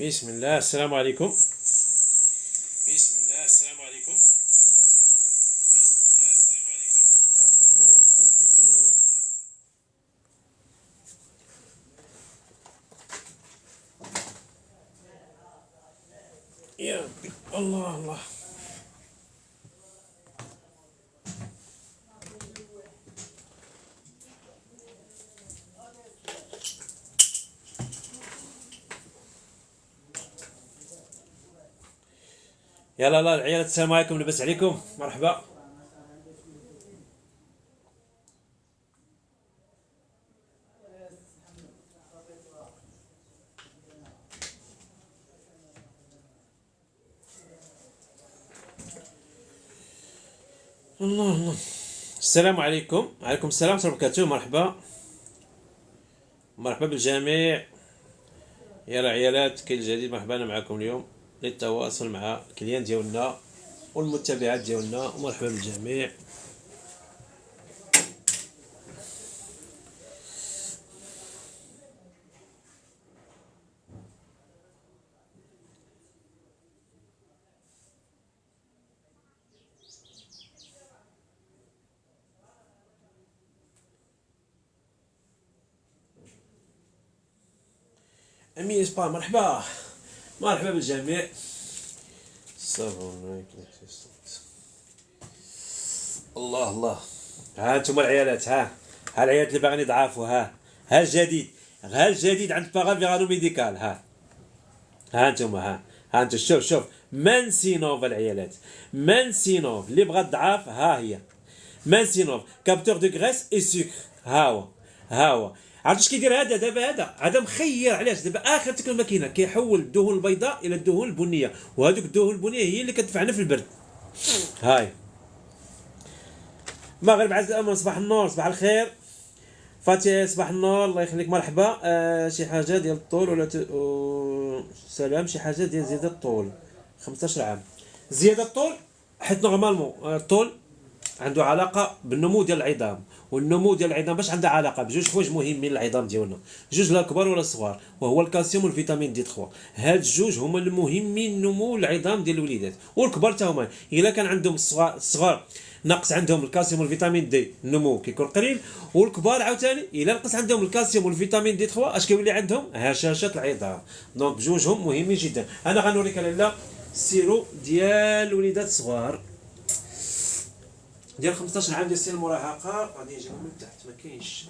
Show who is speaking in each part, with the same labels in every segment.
Speaker 1: بسم الله السلام عليكم. بسم الله السلام عليكم. بسم الله السلام عليكم. سي بون صوت مزيان. يا ربي الله الله. يلا لا العيال السلام عليكم لبس عليكم مرحبا. الله الله. السلام عليكم. وعليكم السلام ورحمة الله وبركاته. مرحبا مرحبا بالجميع. يلا عيالات كاين الجديد مرحبا انا معكم اليوم للتواصل مع الكليان ديالنا والمتابعات ديالنا ومرحبا بالجميع. امين اسبان مرحبا مرحبا بالجميع. صافون الله الله. ها انتم العيالات ها العيالات اللي باغيين يضعفوا ها الجديد ها الجديد عند بارافيغانو ميديكال ها انتم ها انتم شوف مانسينوف العيالات مانسينوف اللي بغى تضعف ها هي مانسينوف كابتور دو غريس اي سكر ها هو عرفت اش كيدير هذا دابا هذا مخير علاش دابا اخر تكون الماكينه كيحول الدهون البيضاء الى الدهون البنيه وهذوك الدهون البنيه هي اللي كتدفعنا في البرد. هاي المغرب عز الامن صباح النور صباح الخير. فاتي صباح النور الله يخليك مرحبا. شي حاجه ديال الطول ولا سلام شي حاجه ديال زياده الطول 15 عام زياده الطول حيت نورمالمون الطول عنده علاقه بالنمو ديال العظام والنمو ديال العظام باش عندها علاقه بجوج حوايج مهمين للعظام ديالنا جوج لا كبار ولا صغار وهو الكالسيوم والفيتامين دي 3. هاد الجوج هما المهمين نمو العظام ديال الوليدات والكبار حتى هما الا كان عندهم الصغار نقص عندهم الكالسيوم والفيتامين دي النمو كيكون قليل والكبار عاوتاني الا نقص عندهم الكالسيوم والفيتامين دي 3 اش كيولي عندهم هشاشه العظام. دونك بجوجهم مهمين جدا. انا غنوريك لاله السيرو ديال الوليدات الصغار ديال 15 عام ديال سن المراهقه غادي نجيبو من تحت ما كاينش.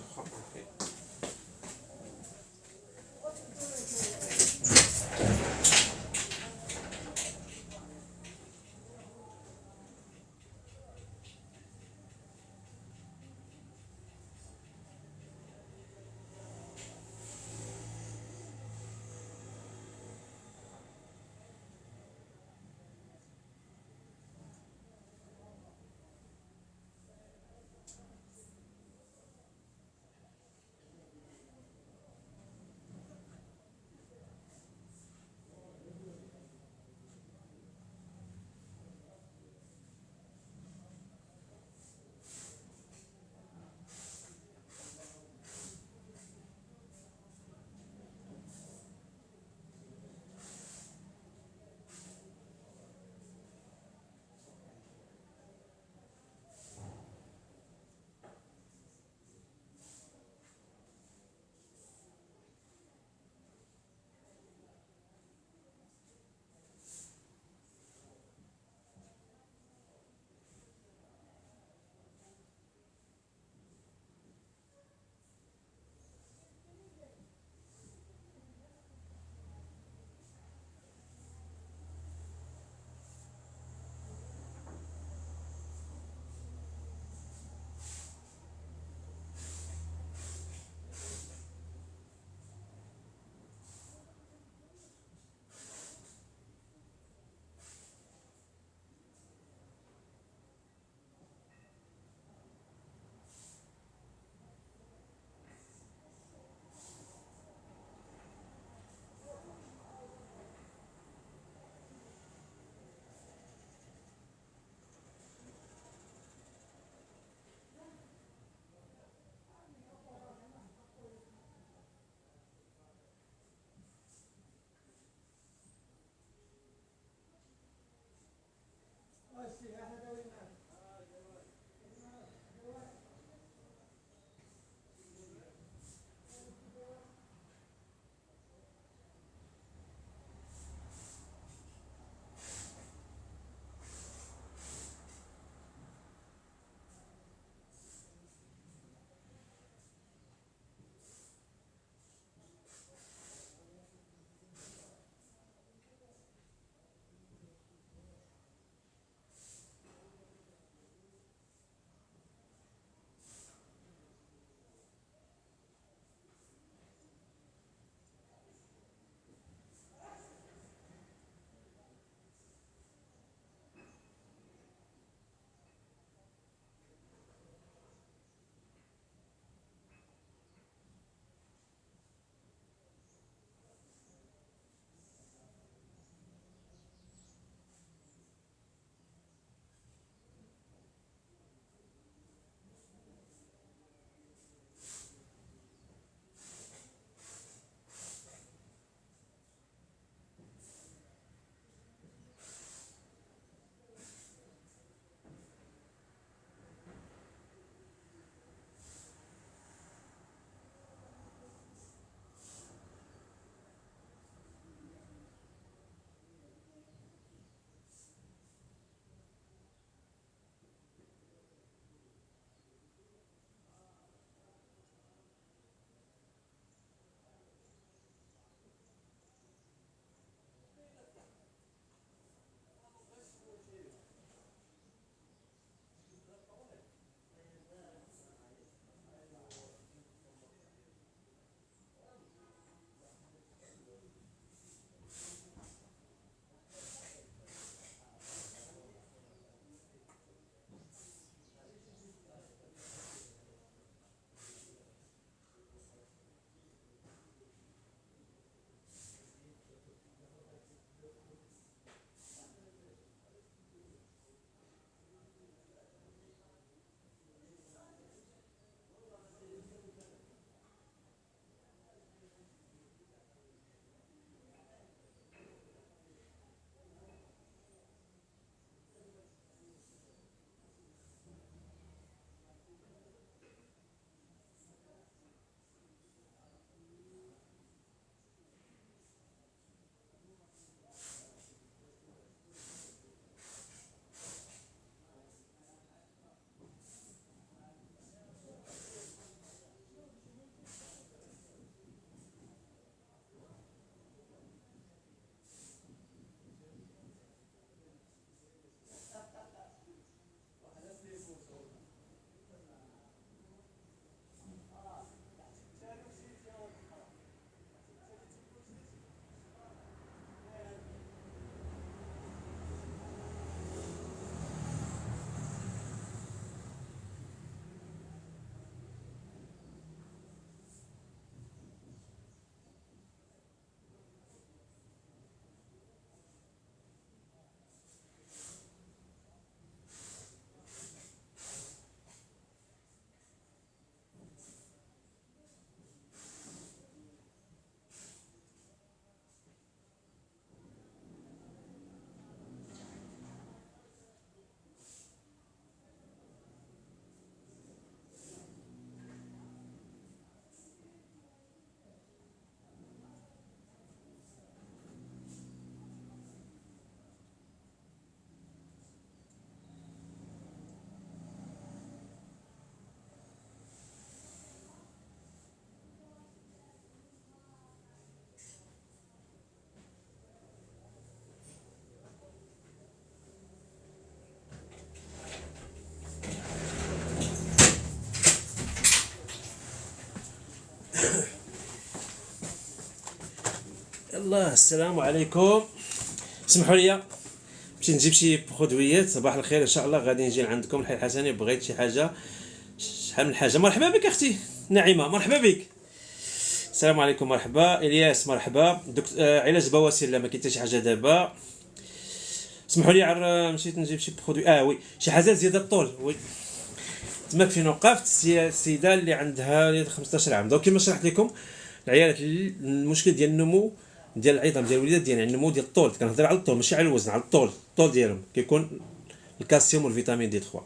Speaker 1: الله السلام عليكم. اسمحوا لي باش نجيب شي برودويات. صباح الخير ان شاء الله. غادي نجي عندكم الحي الحسني. بغيت شي حاجه، شحال من حاجه. مرحبا بك اختي نعيمه، مرحبا بك. السلام عليكم. مرحبا الياس، مرحبا. علاج بواسير لا ما كاين حتى شي حاجه دابا. اسمحوا لي مشيت نجيب شي برودوي. وي شي حاجه زياده الطول. وي تماك فين وقفت السيده اللي عندها 15 عام. دونك كيما شرحت لكم العيالات المشكل ديال النمو ديال العظام ديال الوليدات ديال النمو ديال الطول. كنهضر على الطول ماشي على الوزن، على الطول ديالهم كيكون الكالسيوم والفيتامين دي 3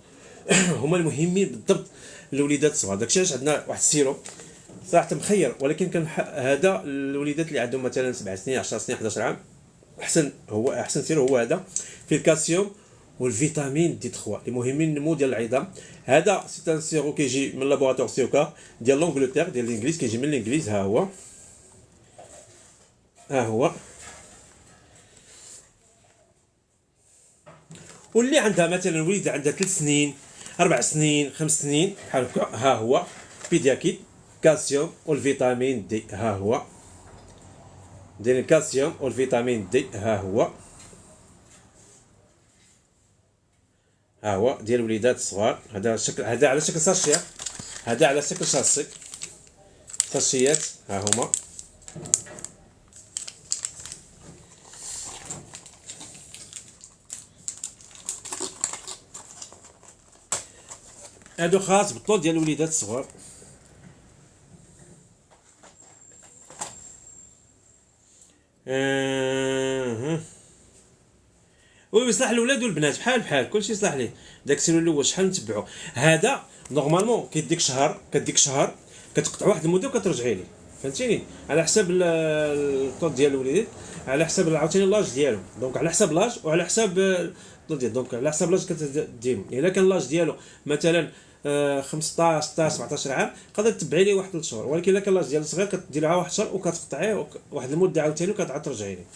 Speaker 1: هما المهمين بالضبط للوليدات الصغار. داكشي علاش عندنا واحد السيروب صراحه مخير، ولكن كان هذا الوليدات اللي عندهم مثلا 7 سنين 10 سنين 11 عام احسن سيروب هو هذا، فيه الكالسيوم والفيتامين دي 3 اللي مهمين للنمو ديال العظام. هذا سي ان سيرو كيجي من لابوراتوار سيوكا ديال لونجلتير ديال الانجليز، كيجي من الانجليز. ها هو واللي عندها مثلا وليده عندها 3 سنين 4 سنين 5 سنين بحال هكا، ها هو بيدياكيد كالسيوم والفيتامين دي. ها هو ديال الكالسيوم والفيتامين دي. ها هو ديال الوليدات الصغار. هذا الشكل، هذا على شكل ساشيه، هذا على شكل ساشيات. ها هما هادو خاص بالطول ديال الوليدات الصغار. وي يصلح الاولاد والبنات بحال كلشي يصلح ليه. داك السيرو الاول شحال نتبعو. هذا نورمالمون كيديك شهر كتقطع واحد المده وكترجعي ليه، فهمتيني، على حساب الطول ديال الوليدات، على حساب عاوتاني لاج ديالهم. دونك على حساب لاج وعلى حساب الطول ديال، دونك على حساب لاج كتديهم. الا كان لاج ديالو مثلا 15 16 17 عام تقدر تتبعي ليه واحد 3 شهور، ولكن الا كان لاج ديالو صغير كدير لها واحد الشهر وكتقطعيه واحد المده عاوتاني وكتعاود ترجعي ليه.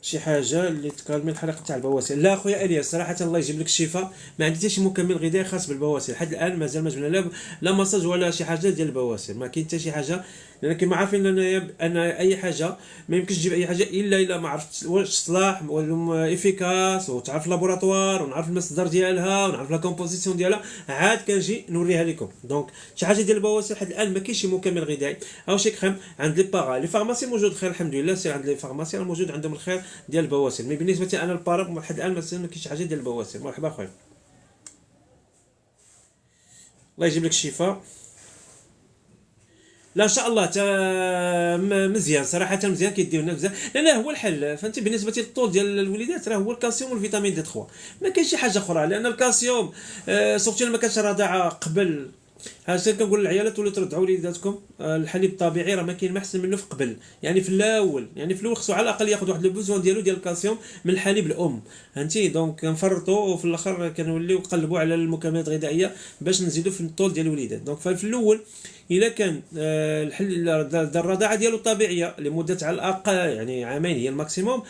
Speaker 1: شي حاجه اللي تكالمي الحلقه تاع البواسير. لا خويا الياس صراحه الله يجيب لك الشفاء، ما عندي حتى شي مكمل غذائي خاص بالبواسير لحد الان. مازال ما جبنا لا مساج ولا شي حاجه ديال البواسير، ما كاين حتى شي حاجه. لان كما عارفين انا اي حاجه ما يمكنش تجيب اي حاجه الا ما عرفت واش صلاح ولا افيكاس، وتعرف لابوراتوار ونعرف المصدر ديالها ونعرف لا كومبوزيسيون ديالها، عاد كنجي نوريها لكم. دونك شي حاجه ديال البواسير لحد الان ما كاينش شي مكمل غذائي او شي كريم عند لي باغا. لي فارماسي موجود خير الحمد لله، سير عند لي فارماسي موجود عندهم الخير ديال البواسير. مي بالنسبه لي انا البارب لحد الان ما كاينش حاجه ديال البواسير. مرحبا خويا، الله يجيب لك الشفاء. لا ان شاء الله مزيان صراحه، مزيان كيديو لنا بزاف لان هو الحل. فانت بالنسبه للطول ديال الوليدات راه هو الكالسيوم والفيتامين دي 3، ما كاينش شي حاجه اخرى. لان الكالسيوم سورتو لما كانش رضاعه قبل، هذا كنقول للعيالات وليتوا ترضعوا وليداتكم الحليب الطبيعي راه ما كاين ما احسن منه في قبل. يعني في الاول خصو على الاقل ياخذ واحد البوزوان ديالو ديال الكالسيوم من الحليب الام، فهمتي. دونك كنفرطوا وفي الاخر كنوليو نقلبوا على المكملات الغذائيه باش نزيدوا في الطول ديال الوليدات. دونك في الاول الا كان الحل الرضاعه ديالو طبيعيه لمده على الاقل يعني عامين هي الماكسيموم،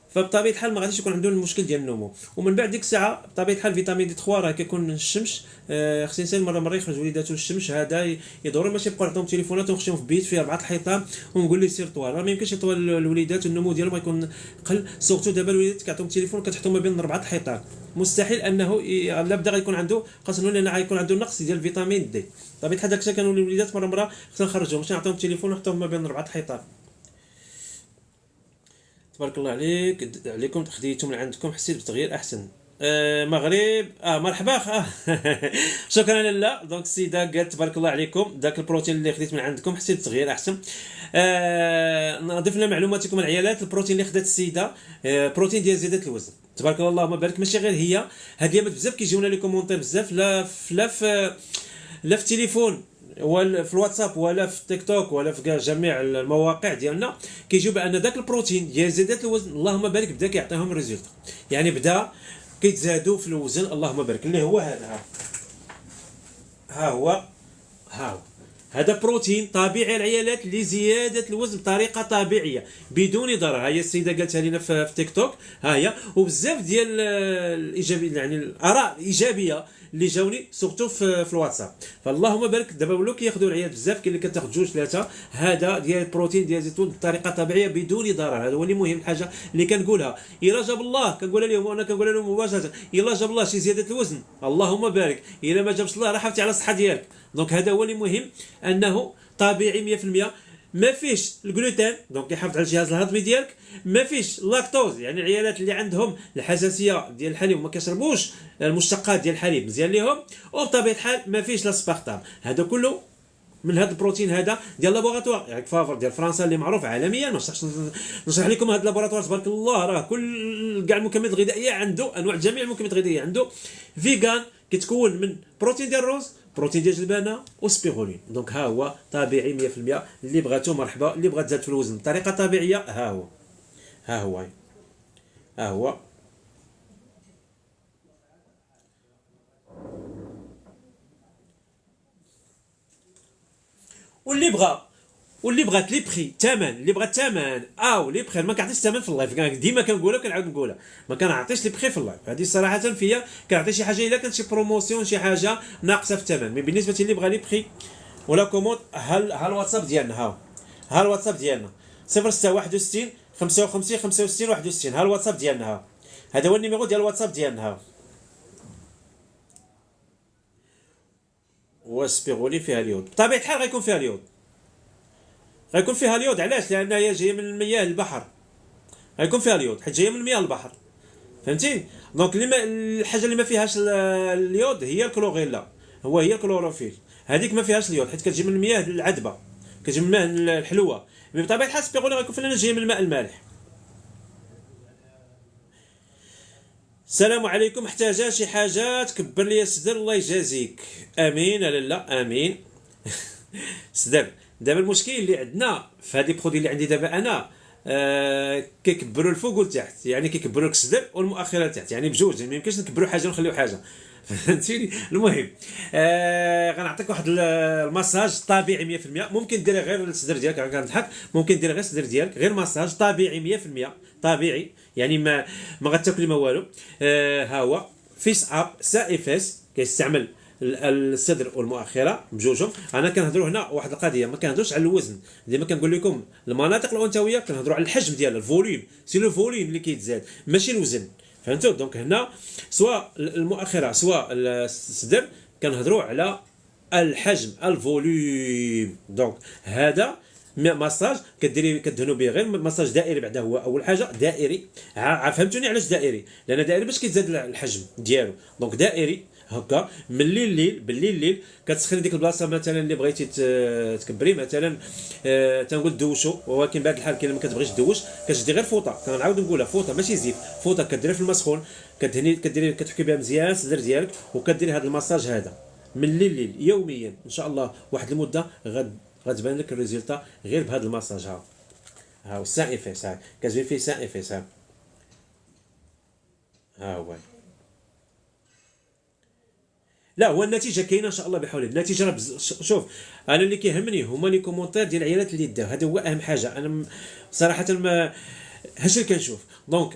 Speaker 1: فبطبيعه الحال ما غاديش يكون عندهم المشكل ديال النمو. ومن بعد ديك الساعه بطبيعه الحال فيتامين دي 3 راه كيكون من الشمس. خص الانسان مره يخرج وليداتو للشمس. هذا يضر، ماشي يبقاو عندهم تليفونات ونخشيهم في بيت فيه 4 الحيطان ونقول ليه سير طوال. راه ما يمكنش يطول الوليدات، النمو ديالهم غيكون قل. سورتو دابا الوليدات كيعطيهم التليفون كتحطهم ما بين 4 الحيطان، مستحيل انه لا بدا غيكون عنده خاصه لان غيكون عنده نقص ديال الفيتامين دي. طبيعه الحال داكشي كانوا الوليدات مره خصنا نخرجوهم، ماشي نعطيهم التليفون ونحطوهم ما بين 4 الحيطان. تبارك الله عليكم خديتو من عندكم، حسيت بتغيير احسن. مغرب مرحبا شكرا لاله. دونك السيده قالت تبارك الله عليكم داك البروتين اللي خديت من عندكم حسيت بتغيير احسن. نضيف لنا معلوماتكم العيالات. البروتين اللي خدات السيده بروتين ديال زياده الوزن. تبارك الله اللهم بارك. ماشي غير هي، هاد الايامات بزاف كيجيونا لي كومونتير بزاف لا في التليفون ولا في الواتساب ولا في التيك توك ولا في كاع جميع المواقع ديالنا، كيجيو بان داك البروتين ديال زياده الوزن اللهم بارك بدا كيعطيهم ريزولت. يعني بدا كيتزادوا في الوزن اللهم بارك. اللي هو هذا، ها هو هذا بروتين طبيعي العيالات لزياده الوزن بطريقه طبيعيه بدون ضرر. ها هي السيده قالتها لنا في تيك توك، ها هي. وبزاف ديال الايجابي يعني الاراء الايجابيه اللي جاوني سورتو في الواتساب. فاللهم بارك، دابا ولاو كياخذوا العيال بزاف، كاين اللي كتاخذ جوج ثلاثه. هذا ديال البروتين ديال الزيتون بطريقه طبيعيه بدون ضرر. هذا هو اللي مهم، الحاجه اللي كنقولها. الا جاب الله كنقولها لهم، وانا كنقولها لهم مباشره، الا جاب الله شي زياده الوزن اللهم بارك، الا ما جابش الله راه حافتي على الصحه ديالك. دونك هذا هو اللي مهم، انه طبيعي 100%. ما فيش الجلوتين، دونك يحافظ على الجهاز الهضمي ديالك. ما فيش اللاكتوز، يعني العيالات اللي عندهم الحساسيه ديال الحليب وما كيشربوش المشتقات ديال الحليب مزيان ليهم. وبطبيعه الحال ما فيش الاسبارتام. هذا كله من هذا البروتين هذا ديال لابوغاتوار، يعني فافر ديال فرنسا اللي معروف عالميا. ما نشرحش نشرح لكم هذا اللابوراتوار تبارك الله، راه كل كاع المكملات الغذائيه عنده، انواع جميع المكملات الغذائيه عنده فيغان، كيتكون من بروتين ديال الروز، بروتين ديال الجبانه وسبيرولين. دونك ها هو طبيعي 100%. اللي بغاتو مرحبا، اللي بغات تزاد في الوزن بطريقه طبيعيه ها هو، ها هو، ها هو. واللي بغات لي بخي ثمن، اللي بغات ثمن او لي بخي، ما كنعطيش ثمن في اللايف، ديما كنقولها وكنعاود نقولها، ما كنعطيش لي بخي في اللايف. هذه صراحه فيا كنعطي شي حاجه الا كانت شي بروموسيون، شي حاجه ناقصه في الثمن. مي بالنسبه اللي بغى لي بخي ولا كوموند، ها الواتساب ديالنا، ها الواتساب ديالنا 0661 55 65 61. ها الواتساب ديالنا، هذا هو النيميرو ديال الواتساب ديالنا. وسبيغولي فيها اليود، بطبيعه الحال غيكون فيها اليود، غيكون فيها اليود. علاش؟ لان هي جايه من المياه البحر، غيكون فيها اليود حيت جايه من مياه البحر، فهمتي؟ دونك الحاجه اللي ما فيهاش اليود هي الكلوغيلا، هي الكلوروفيل. هذيك ما فيهاش اليود حيت كتجي من المياه العذبه، كتجي من الماء الحلوه. مي بطبيعه الحال سبيغولي غيكون فيها جايه من الماء المالح. السلام عليكم، محتاجه شي حاجه تكبر لي الصدر الله يجازيك. امين. لا امين. صدر. دابا المشكل اللي عندنا في هذه البرودوي اللي عندي دابا انا، كيكبروا الفوق والتحت، يعني كيكبروا لك الصدر والمؤخره لتحت، يعني بجوج، ما يمكنش نكبروا حاجه ونخليو حاجه. فهمتيني؟ المهم غنعطيك واحد المساج طبيعي 100%. ممكن ديري غير الصدر ديالك، كنضحك، ممكن ديري غير الصدر ديالك، غير مساج طبيعي 100%، طبيعي، يعني ما غتاكلي ما والو. ها هو فيس اب سائفاس، كيستعمل الصدر والمؤخره بجوجهم. انا كنهضروا هنا واحد القضيه، ما كنهضروش على الوزن، ديما كنقول لكم المناطق الانثويه كنهضروا على الحجم ديالها، الفوليوم، سي لو فوليوم اللي كيتزاد ماشي الوزن، فهمتوا؟ دونك هنا سواء المؤخره سواء الصدر كنهضروا على الحجم، الفوليوم. دونك هذا مساج كدهنوا به، غير مساج دائري بعدا، هو اول حاجه دائري. فهمتوني علاش دائري؟ لان دائري باش كيتزاد الحجم ديالو. دونك دائري هكا من الليل كتسخني ديك البلاصه مثلا اللي بغيتي تكبري مثلا، تنقول دوشو، ولكن بعد الحال كاين اللي ما كتبغيش دوش، كتشدي غير فوطه، كنعاود نقولها فوطه ماشي زيت، فوطه كديرها في الماء سخون، كديري كتحكي بها مزيان الصدر ديالك، وكديري هذا المساج هذا من الليل يوميا ان شاء الله واحد المده غتبان لك الريزلتا غير بهذا المساج. ها هو سان افيس، ها كتبين فيه سان افيس، ها هو. لا هو النتيجه كاينه ان شاء الله بحول الله. النتيجه شوف، انا اللي كيهمني هما لي كومونتير ديال العيالات اللي داو، هذا هو اهم حاجه. انا صراحه ما هادشي اللي كنشوف. دونك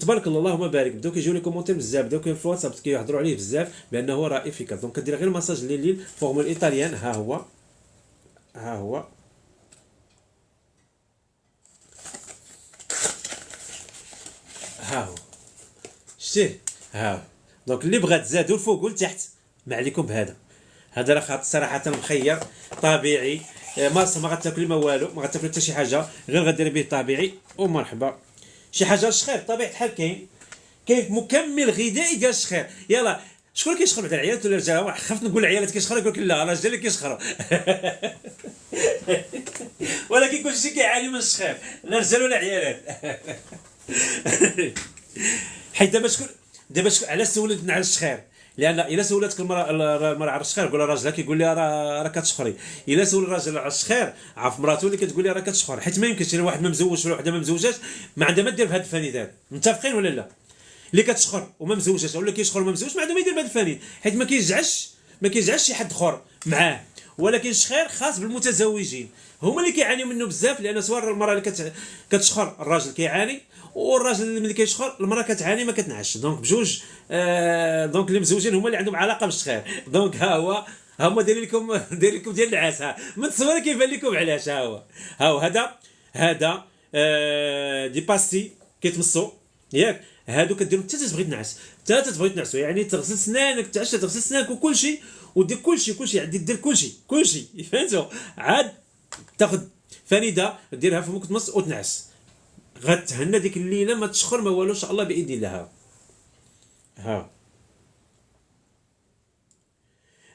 Speaker 1: تبارك الله اللهم بارك، بداو كيجيو لي كومونتير بزاف، بداو في الواتساب كيهضروا عليه بزاف بانه هو راه افيكاس. دونك كدير غير مساج الليل فورمول ايطاليان. ها هو، ها هو، ها هو، شتيه؟ ها هو. دونك اللي بغات تزادوا الفوق والتحت ما عليكم بهذا. هذا راه صراحه مخير طبيعي، ما غتاكلي ما والو، ما غتاكلي حتى شي حاجه، غير غديري به طبيعي ومرحبا. شي حاجه الشخير طبيعه الحال كاين مكمل غذائي ديال الشخير. يلا شكون كيشخر بعد العيالات ولا الرجال؟ خفت نقول العيالات كيشخروا، يقول لك لا الرجال اللي كيشخروا. ولكن كلشي كيعاني من الشخير، لا رجال ولا عيالات. حيت دابا شكون علاش سولتنا على الشخير؟ لان الا سولتك المراه على الشخير قول راجلها كيقول لها راه كتشخري. الا سول الراجل على الشخير عرف مراته اللي كتقول لها راه كتشخر. حيت ما يمكنش واحد ما مزوج ولا وحده ما مزوجاش ما عندها ما دير بهاد الفانيدات. متفقين ولا لا؟ اللي كتشخر وما مزوجاش ولا كيشخر وما مزوج ما عنده ما يدير بهاد الفانيد، حيت ما كيرجعش شي حد اخر معاه، ولكن الشخير خاص بالمتزوجين، هما اللي كيعانيو منه بزاف، لان سواء المراه اللي كتشخر الراجل كيعاني، والراجل ملي كيشخر المراه كتعاني ما كتنعش. دونك بجوج دونك اللي مزوجين هما اللي عندهم علاقه بالشخير. دونك ها هو، هما دايرين لكم ديال النعاس. ها من التصوير كيبان لكم علاش. ها هو هذا دي باستي كيتمصوا ياك، هادو كديرهم حتى تبغي تنعس، حتى تبغي تنعسوا، يعني تغسل سنانك، تعشى تغسل سنانك وكل شيء، ودير كل شيء عاد دير كل شيء فهمتوا. عاد تاخذ فريده ديرها فمك تمص وتنعس، غتهنى ديك الليله ما تشخر ما والو ان شاء الله باذن الله. ها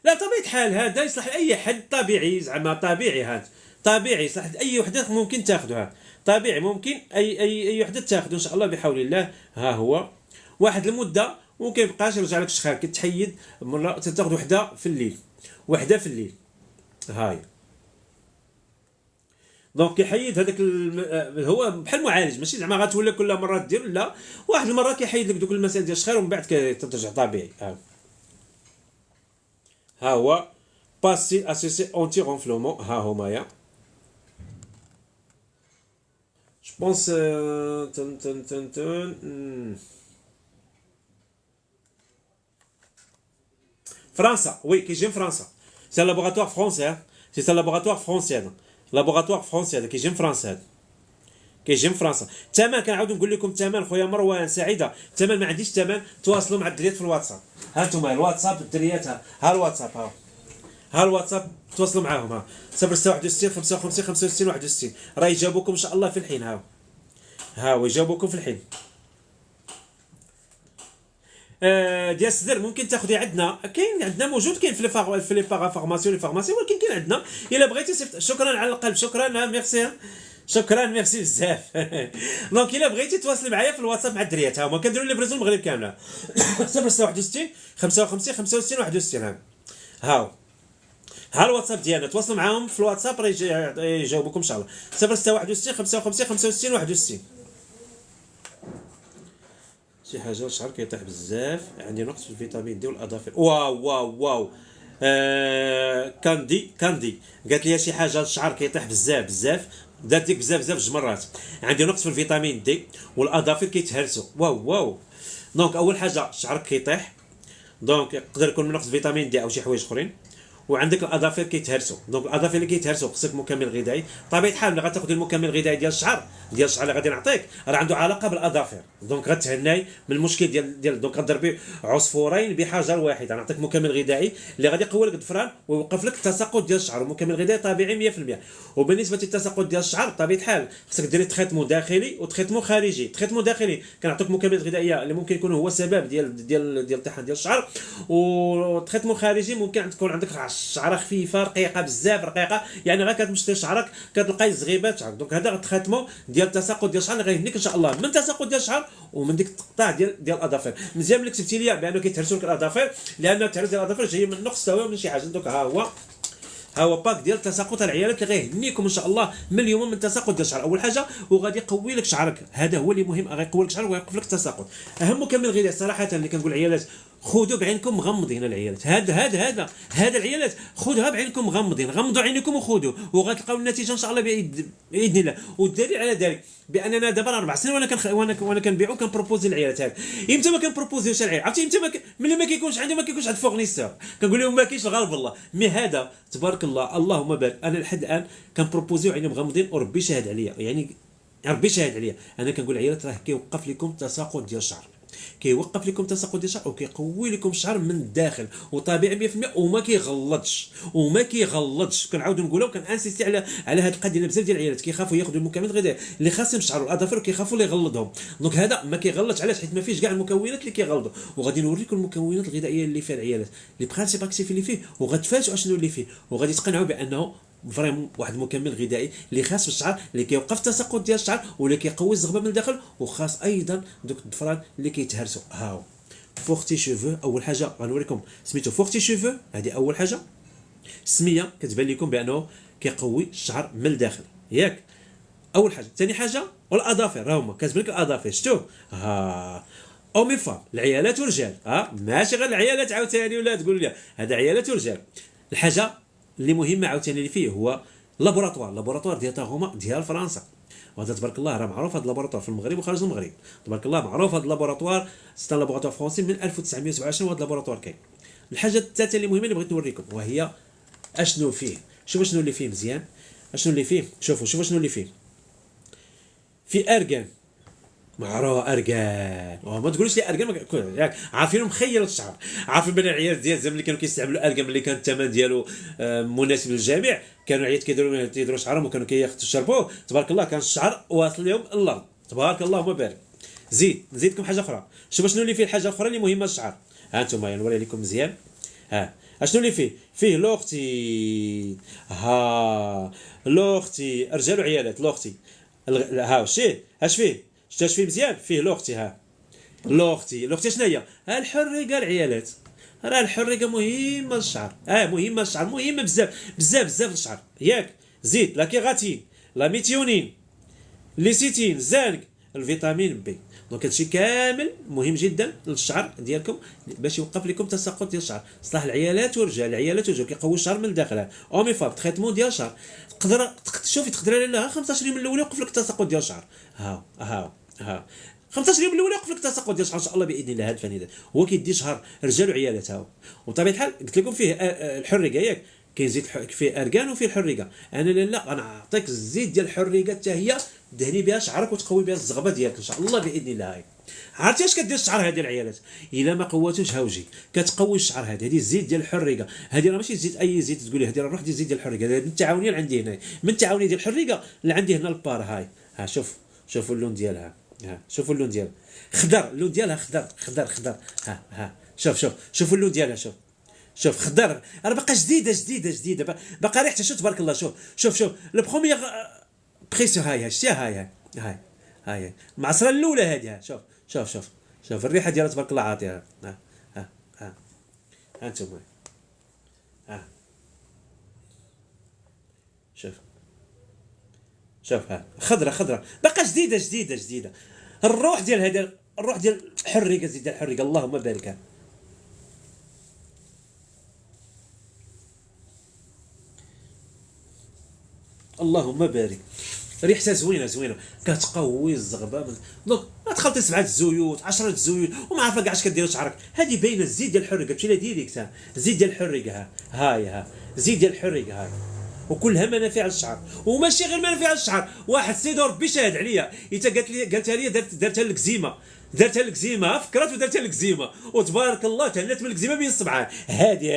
Speaker 1: لا طبيعة الحال هذا يصلح لاي حد طبيعي، زعما طبيعي، هذا طبيعي يصلح لاي وحده ممكن تاخذها، طبيعي ممكن اي وحده تاخذه ان شاء الله بحول الله. ها هو واحد المده وكيبقاش يرجع لك الشخير، كتحيد مره تاخذ وحده في الليل، وحده في الليل. هاي دونك كيحيد هذاك هو بحال المعالج، ماشي زعما غتولي كل مره دير، لا واحد المره كيحيد لك دوك المسائل ديال الشخير ومن بعد كترجع طبيعي. ها هو باسي اسيسي اونتي رونفلومون. ها هما جو بونس تن تن تن تن فرنسا. وي كيجي من فرنسا، سي لابوغاتوار فرونسي، سي لابوغاتوار فرونسي، هذا لابوغاتوار فرونسي، هذا كيجي من فرنسا، هذا كيجي من فرنسا. الثمن كنعاود نقول لكم الثمن خويا مروان سعيده، الثمن ما عنديش الثمن، تواصلوا مع الدريات في الواتساب. ها انتم الواتساب الدريات، ها الواتساب، ها الواتساب تواصلوا معاهم. ها 061 55 65 61 راه يجاوبوكم ان شاء الله في الحين. ها ويجاوبوكم في الحين. ديال الصدر ممكن تاخذي عندنا، كاين عندنا موجود، كاين في لي فارماسيون لي فارماسي، ولكن كاين عندنا الا بغيتي شكرا على القلب، شكرا ميرسي، شكرا ميرسي بزاف. دونك الا بغيتي تواصلي معايا في الواتساب مع الدريات، ها هما كنديروا لي بريزون المغرب كامله. 061 55 65 61. ها الواتساب ديالنا، تواصلوا معاهم في الواتساب راه يجاوبوكم ان شاء الله. 061 55 65 61. شي حاجه الشعر كيطيح بزاف، عندي نقص في الفيتامين دي والاظافر. واو كاندي قالت لي شي حاجه الشعر كيطيح بزاف دات ديك بزاف جوج مرات. عندي نقص في الفيتامين دي والاظافر كيتهرسوا. واو دونك اول حاجه شعرك كيطيح، دونك يقدر يكون من نقص فيتامين دي او شي حوايج اخرين، وعندك الاظافر كيتهرسوا. دونك الاظافر اللي كيتهرسوا خصك مكمل غذائي. طبيعه الحال ملي غتاخذ المكمل الغذائي ديال الشعر اللي غادي نعطيك راه عنده علاقه بالاظافر، دونك غتهناي من المشكل ديال دونك غضربي عصفورين بحجر واحد. غنعطيك مكمل غذائي اللي غادي يقوي لك الضفران ويوقف لك التساقط ديال الشعر، ومكمل غذائي طبيعي 100%. وبالنسبه للتساقط ديال الشعر طبيعه الحال خصك ديري تريتمون داخلي وتريتمون خارجي. تريتمون داخلي كنعطيك مكملات غذائيه اللي ممكن يكون هو السبب ديال الطحن ديال الشعر، وتريتمون خارجي ممكن تكون عندك الشعره خفيفه رقيقه بزاف رقيقه، يعني غير كتمشي شعرك كتلقاي زغيبات شعرك. دونك هذا التريتمون ديال التساقط ديال الشعر اللي غيهنيك ان شاء الله من التساقط ديال الشعر ومن ديك التقطاع ديال الاظافر. مزيان ملي كتبتي لي بانه كيتهرسوا لك الاظافر، لان التهرس ديال الاظافر جاي من نقص سواء من شي حاجه. دونك ها هو باك ديال تساقط العيالات اللي غيهنيكم ان شاء الله مليون من تساقط ديال الشعر. اول حاجه وغادي يقوي لك شعرك، هذا هو اللي مهم، غيقوي لك شعرك ويوقف لك التساقط. اهم مكمل غذائي صراحه اللي كنقول العيالات خذوا بعينكم مغمضين. العيالات هذا العيالات خذوها بعينكم مغمضين، غمضوا عينكم وخذوا وغتلقاو النتيجه ان شاء الله باذن الله. والدليل على ذلك باننا دابا 4 سنين وانا كنبيعو كنبروبوزي العيالات هذه. امتى ما كنبروبوزيوش العيال؟ عرفتي امتى ملي ما كيكونش عندي عند فورنيسور كنقول لهم ما كاينش الغالب والله. مي هذا تبارك الله اللهم بارك، انا لحد الان كنبروبوزيو عيني مغمضين وربي شاهد عليا، يعني ربي شاهد عليا. انا كنقول العيالات راه كيوقف لكم تساقط ديال الشعر، كيوقف لكم تساقط ديال الشعر وكيقوي لكم الشعر من الداخل وطبيعي 100% وما كيغلطش كنعاود نقولها وكنانسيستي على هذه القضيه. بزاف ديال العيالات كيخافوا ياخذوا المكملات الغذائيه اللي خاصهم الشعر والاظافر وكيخافوا اللي يغلطهم. دونك هذا ما كيغلطش، علاش؟ حيت ما فيهش كاع المكونات اللي كيغلطوا. وغادي نوريكم المكونات الغذائيه اللي فيها العيالات، لي برينسيپ اكتيف اللي فيه، وغتفاجئوا شنو اللي فيه، وغادي تقنعوا بانه فريمون واحد المكمل غذائي اللي خاص في الشعر، اللي كيوقف التساقط ديال الشعر واللي كيقوي الزغبه من الداخل، وخاص ايضا دوك الضفران اللي كيتهرسوا. هاو فورتي شوفو اول حاجه غنوريكم سميتو فورتي شوفو، هذه اول حاجه. السميه كتبان لكم بانه كيقوي الشعر من الداخل ياك، اول حاجه. ثاني حاجه والاظافر، ها هما كتبان لك الاظافر شفتوا اومي فام، العيالات ورجال، ماشي غير العيالات عاوتاني ولا تقول لي هذا عيالات ورجال. الحاجه اللي مهمه عاوتاني اللي فيه هو لابوراتوار ديال تاغوما ديال فرنسا. وهذا تبارك الله راه معروف، هذا اللابوراتوار في المغرب وخارج المغرب تبارك الله معروف. هذا اللابوراتوار سي لابوراتوار فرونسي من 1927 وهذا اللابوراتوار كاين. الحاجه الثالثه اللي مهمه اللي بغيت نوريكم وهي اشنو فيه. شوفوا شنو اللي فيه مزيان، اشنو اللي فيه. شوفوا شنو اللي فيه. في ارغان، معروف ارغان. ما تقولوش لي ارغان ياك عارفين مخيل الشعر، عارفين بان العيال ديال زمان اللي كانوا كيستعملوا ارغان اللي كان الثمن ديالو مناسب للجميع، كانوا العيال كيديروا شعرهم وكانوا كياخذوا يشربوه تبارك الله، كان الشعر واصل لهم الارض تبارك الله وبارك. نزيدكم حاجه اخرى. شوفوا شنو اللي فيه. الحاجه الاخرى اللي مهمه للشعر، ها انتم نوري لكم مزيان. ها اشنو اللي فيه. فيه لوختي، ها لوختي رجال وعيالات لوختي. ها شتيه اش فيه، شتي اش فيه مزيان. فيه لوختي، ها لوختي شنو هي. ها الحرقه العيالات. راه الحرقه مهمه للشعر، مهمه للشعر، مهمه بزاف للشعر ياك. زيد لا كيغاتين، لا ميثيونين، ليسيتين، زانك، الفيتامين بي. دونك هادشي كامل مهم جدا للشعر ديالكم باش يوقف لكم تساقط ديال الشعر. صلاح العيالات والرجال، العيالات والرجال كيقوي الشعر من الداخل. اومي فاب تريتمون ديال الشعر. تقدر لا 15 يوم الاول يوقف لك التساقط ديال الشعر. ها 15 يوم الاول يوقف لك التساقط ديال الشعر ان شاء الله باذن الله. هذا الفني هو كيدي شهر رجال وعيالات. وطبيعه الحال قلت لكم فيه الحرقه ياك، كاين زيت فيه ارغان وفيه الحرقه. انا لا غنعطيك الزيت ديال الحرقه حتى هي دهني بها شعرك وتقوي بها الزغبه ديالك ان شاء الله باذن الله. عرفتي اش كدير الشعر هذه العيالات الا ما قواتوش هاوجي كتقوي الشعر. هذه الزيت ديال الحرقه، هذه راه ماشي زيت اي زيت تقولي هذه راه روح ديال الزيت ديال الحرقه. هذه من التعاونيه اللي عندي هنا، من التعاونيه ديال الحرقه اللي عندي هنا البار. ها شوفوا اللون ديالها. شوفوا اللون ديالها خضر، اللون ديالها خضر. ها شوفوا اللون ديالها. شوف خضر، راه باقا جديده باقا ريحتها. شوف تبارك الله. شوف لو بروميير بريسيون. هاي شتيها. هاي المعصره الاولى هذه. شوف الريحه ديالها تبارك الله عاطيها. ها انتم شوف خضره باقا جديده. الروح ديال هذا، الروح ديال الحرقه، زيد الحرقه اللهم بارك. اللهم بارك. ريحتها زوينه كتقوي الزغبه. دونك ما تخلطي 7 الزيوت 10 الزيوت وما عارفه كاع اش كدير شعرك. هذه باينه الزيت ديال الحرقه تمشي لها ديريكت. زيت ديال الحرقه ها زيت ديال الحرقه هاي، وكلها منافع للشعر. وماشي غير منافع للشعر، واحد سيدو ربي شاهد عليا، حتى قالتها لي دارتها الكزيمه فكرت ودارتها الكزيمه وتبارك الله تهنات من الكزيمه بين الصبعان. هادي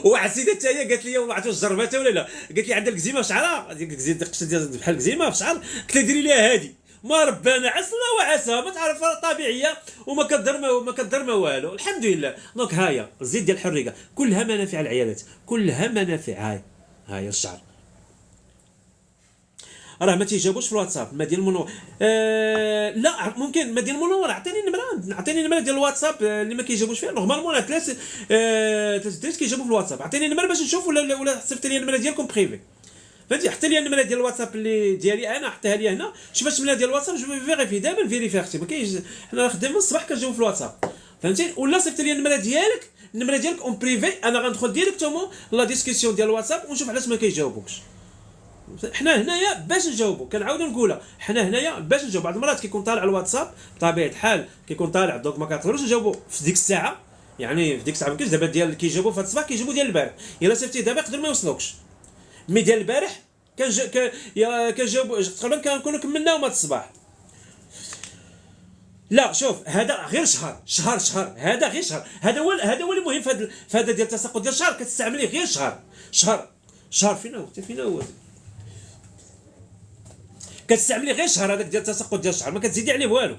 Speaker 1: واحد السيده حتى هي قالت لي ما عرفتش جربتها ولا لا، قالت لي عندها الكزيمه في شعرها، ديك القشه ديال بحال الكزيمه في شعر، قلت لها ديري ليها هادي. ما ربنا عسلا وعسى، ما تعرف طبيعيه وما كدر ما والو الحمد لله. دونك هايا الزيت ديال الحرقه كلها منافع العيالات، كلها منافع. هاي الشعر راه ما تيجاوبوش في الواتساب. ما ديال المنور لا ممكن ما ديال المنور عطيني النمره ديال الواتساب اللي ما كيجاوبوش فيها. نورمالمون ثلاث دريت كيجاوبوا في الواتساب. عطيني النمره باش نشوف ولا صيفط لي النمره ديالكم بريفي. فهمتي؟ حتى لي النمره ديال الواتساب اللي ديالي انا حطيها لي هنا. شوف اش النمره ديال الواتساب جو فيريفي دابا نفيريفي اختي. ما كاينش حنا خدامين الصباح كنجاوب في الواتساب فهمتي. ولا صيفط لي النمره ديالك اون بريفي، انا غندخل ديريكتومون لا ديسكسيون ديال الواتساب ونشوف علاش ما كيجاوبوكش. حنا هنايا باش نجاوبوا، كنعاودوا نقولها حنا هنايا باش نجاوب. بعض المرات كيكون طالع الواتساب بطبيعه الحال كيكون طالع، دونك ما كنقدروش نجاوبوا في ديك الساعه. يعني في ديك الساعه ممكنش دابا ديال كيجاوبوا في هذا الصباح كيجاوبوا ديال البارح. الا صيفطتيه دابا يقدر ما يوصلوكش. مي ديال البارح كنجاوبوا تقريبا كنكونوا كملناهم هذا الصباح. لا شوف هذا غير شهر هذا غير شهر. هذا هو اللي مهم في هذا ديال التساقط ديال الشهر. كتستعمليه غير شهر فينا هو كتستعملي غير شهر هذاك ديال التساقط ديال الشعر، ما كتزيدي عليه والو.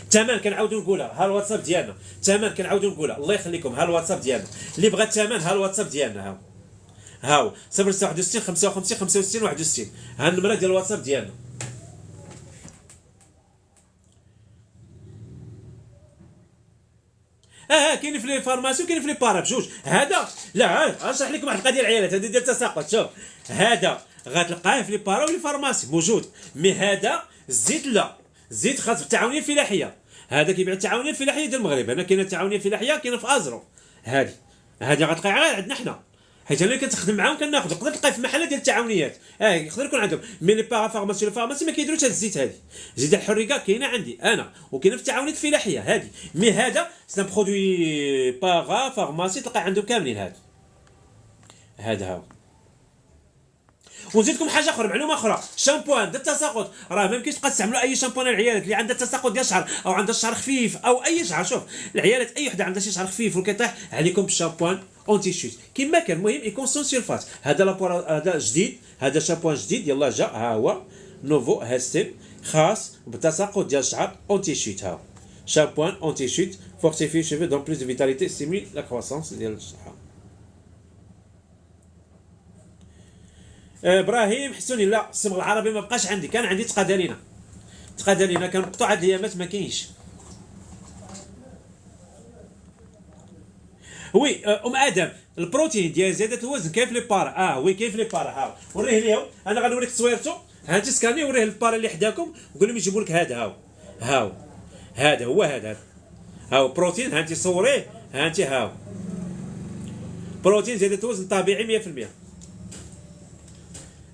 Speaker 1: الثمن كنعاودوا نقولها، ها الواتساب ديالنا. الثمن كنعاودوا نقولها الله يخليكم، ها الواتساب ديالنا اللي بغى الثمن. ها الواتساب ديالنا هاو 061 55 65 61. ها النمره ديال الواتساب ديالنا. كاين في لي فارماسي وكاين في لي بارا بجوج. هذا لا غنشرح لكم واحد القضيه العيالات. هذه ديال التساقط. شوف هذا غتلقاه في لي بارا ولي فارماسي موجود. مي هذا الزيت لا، الزيت خاص بالتعاونيه الفلاحيه. هذا كيبيع التعاونيه الفلاحيه ديال المغرب. هنا كاينه التعاونيه الفلاحيه كاينه في ازرو. هذه غتلقى غير عندنا حنا، حيت انا كنتخدم معاهم كناخذ. تقدر تلقى في محلات ديال التعاونيات يقدر يكون عندهم، مي لي باغا فارماسي ما كيديروش هاد الزيت. هذه زيت الحريقه كاينه عندي انا، وكاينه في التعاونيات الفلاحيه هذه. مي هذا سي ان برودوي باغا فارماسي تلقى عندهم كاملين. هذا هو. ونزيدكم حاجه اخرى، معلومه اخرى، شامبوان ضد التساقط راه ما يمكنش تبقى تستعملوا اي شامبوان للعيالات اللي عندها تساقط ديال الشعر او عندها الشعر خفيف او اي شعر. شوف العيالات اي وحده عندها شي شعر خفيف وكيطيح عليكم بالشامبوان اونتي شوت كيما كان. المهم يكون سون سيلفات. هذا لابور هذا جديد، هذا شامبوان جديد يلاه جا، ها هو نوفو هاستيم خاص بالتساقط ديال الشعر اونتي شوت. ها شامبوان اونتي شوت فورتيفي شيفي دون بلوس دو فيتاليتي ستيمي لا كرواسونس ديال الشعر. ابراهيم حسوني لا الصبغ العربي ما بقاش عندي، كان عندي تقادالينا كان مقطوع هاد الايامات ما كاينش. وي ادم البروتين ديال زياده الوزن كاين في لي بار. وي كاين في لي بار. ها وريه ليهم، انا غنوريك تصويرته. ها انت سكاني وريه البار اللي حداكم وقول لهم يجيبوا لك هذا. هذا هو هذا بروتين. ها انت صوريه. ها انت بروتين زياده الوزن طبيعي 100%.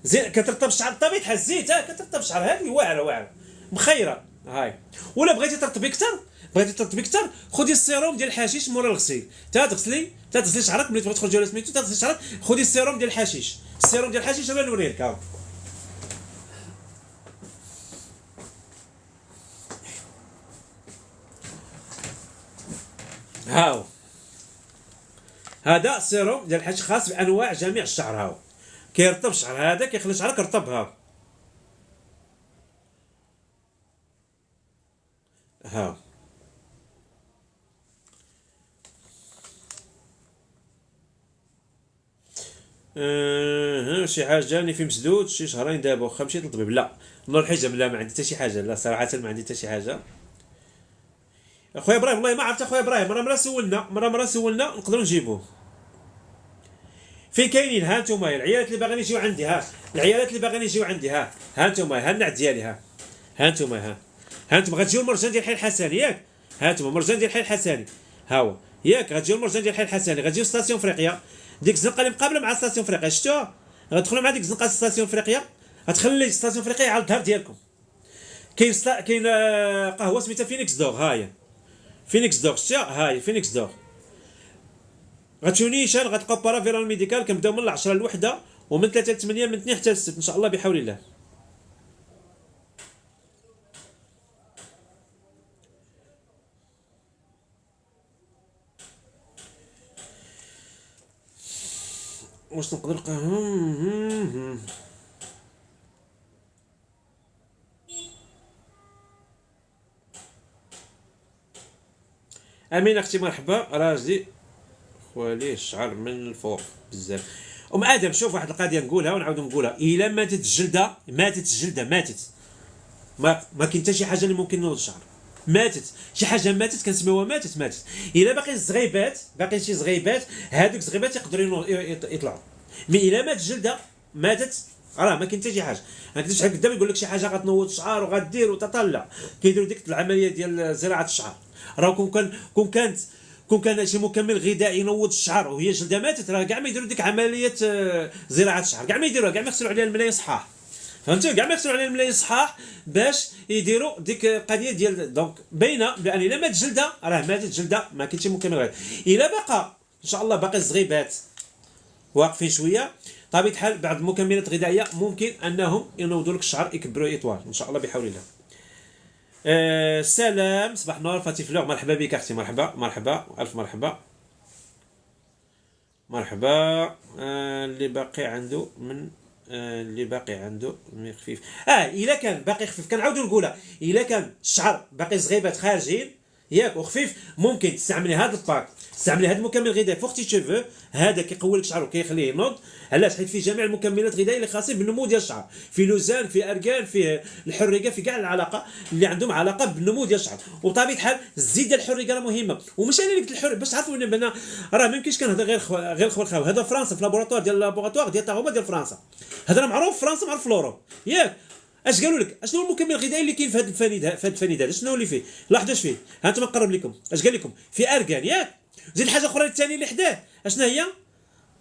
Speaker 1: زين كترطب الشعر بطبيعه الزيت. كترطب الشعر هذه واعره مخيره. هاي ولا بغيتي ترطبي اكثر خدي السيروم ديال الحشيش مورا الغسيل. تغسلي شعرك ملي تبغي تخرجي ولا سميتو تغسلي شعرك، خدي السيروم ديال الحشيش. انا نوري لك. هاو هذا السيروم ديال الحشيش خاص بانواع جميع الشعر. كيرطب الشعر، هذا كيخلي شعرك رطب. شي حاجه جاني في مسدود شي شهرين دابا، واخا مشيت للطبيب لا نور الحجاب لا ما عندي حتى شي حاجه. لا صراحه ما عندي حتى شي حاجه. اخويا ابراهيم والله ما عرفت. اخويا ابراهيم مره سولنا نقدروا نجيبوه. فين كاينين؟ ها انتم العيالات اللي باغيين يجيو عندي. العيالات اللي باغيين يجيو عندي. ها انتم النعت ديالي. ها انتم غتجيو المرجان ديال حي الحسني ياك. ها انتم مرجان ديال حي الحسني. هو ياك غتجيو المرجان ديال حي الحسني، غتجيو ستاسيون افريقيا. ديك الزنقه اللي مقابله مع ستاسيون افريقيا شفتوها؟ غتدخلوا مع ديك الزنقه ستاسيون افريقيا، غتخلي ستاسيون افريقيا على الظهر ديالكم. كاين قهوه سميتها فينيكس دور. ها هي فينيكس دور. شفتيها؟ ها هي فينيكس دور. غتمشيو نيشان غتلقاو بارافيرال ميديكال كنبداو من 10 لوحده ومن 3 ل 8 من 2 حتى ل 6 ان شاء الله بحول الله. واش نقدر امين اختي مرحبا. راجلي خوالي الشعر من الفوق بزاف. ادم شوف واحد القضيه نقولها ونعاود نقولها، الا ماتت الجلده ما كاين حتى شي حاجه اللي ممكن نوض الشعر. ماتت شي حاجه كنسميوها ماتت. الا باقي الزغيبات شي زغيبات، هذوك الزغيبات يقدروا يطلعوا. مي الا مات الجلده ماتت راه ما كاين حتى شي حاجه. انا كنت شحال قدام يقول لك شي حاجه غتنوض الشعر وغدير وتطلع. كيديروا ديك العمليه ديال زراعه الشعر. راه كون كان شي مكمل غذائي ينوض الشعر وهي الجلده ماتت، راه كاع ما يديروا ديك عمليه زراعه الشعر، كاع ما يديروها، كاع ما يغسلوا عليها الملايه صحاح. فهمتوا؟ كاع ما يغسلوا عليها الملايه صحاح باش يديروا ديك القضيه ديال دونك باينه بان الا مات الجلده راه ماتت الجلده، ما كاينش مكمل غذائي. الا بقى ان شاء الله باقي الزغيبات واقفين شويه، طبيعه الحال بعض المكملات الغذائيه ممكن انهم ينوضوا لك الشعر يكبروا يطول ان شاء الله بحول الله. سلام صباح النور فاتي فلور. مرحبا بك اختي. مرحبا الف مرحبا. اللي باقي عنده من خفيف. الا كان باقي خفيف كنعاودوا نقولها، الا كان الشعر باقي زغيبات خارجين ياك وخفيف، ممكن تستعملي هذا الباك، تستعملي هذا المكمل الغذائي فوق شيفو. هذا كيقوي لك الشعر وكيخليه ينوض. علاش؟ حيت فيه جميع المكملات الغذائيه اللي خاصين بالنمو ديال الشعر، في لوزان، في اركان، في الحرقه، في كاع العلاقه اللي عندهم علاقه بالنمو ديال الشعر. وطبيعه الحال الزيت ديال الحرقه راه مهمه. وماشي انا اللي قلت الحرقه باش تعرفوا بان راه ما يمكنش كنهضر غير الخوال. هذا فرنسا في لابوراتوار ديال تاعهما ديال فرنسا. هذا راه معروف في فرنسا، معروف في اوروب ياك. اش قالوا لك؟ اشنو هو المكمل الغذائي اللي كاين في هذا الفنيد، في هذا الفنيد هذا؟ شنو هو اللي فيه؟ لاحظوا اش فيه، ها انتم نقرب لكم اش قال لكم؟ في اركان ياك. زيد حاجه اخرى الثانيه اللي حداه اشنا هي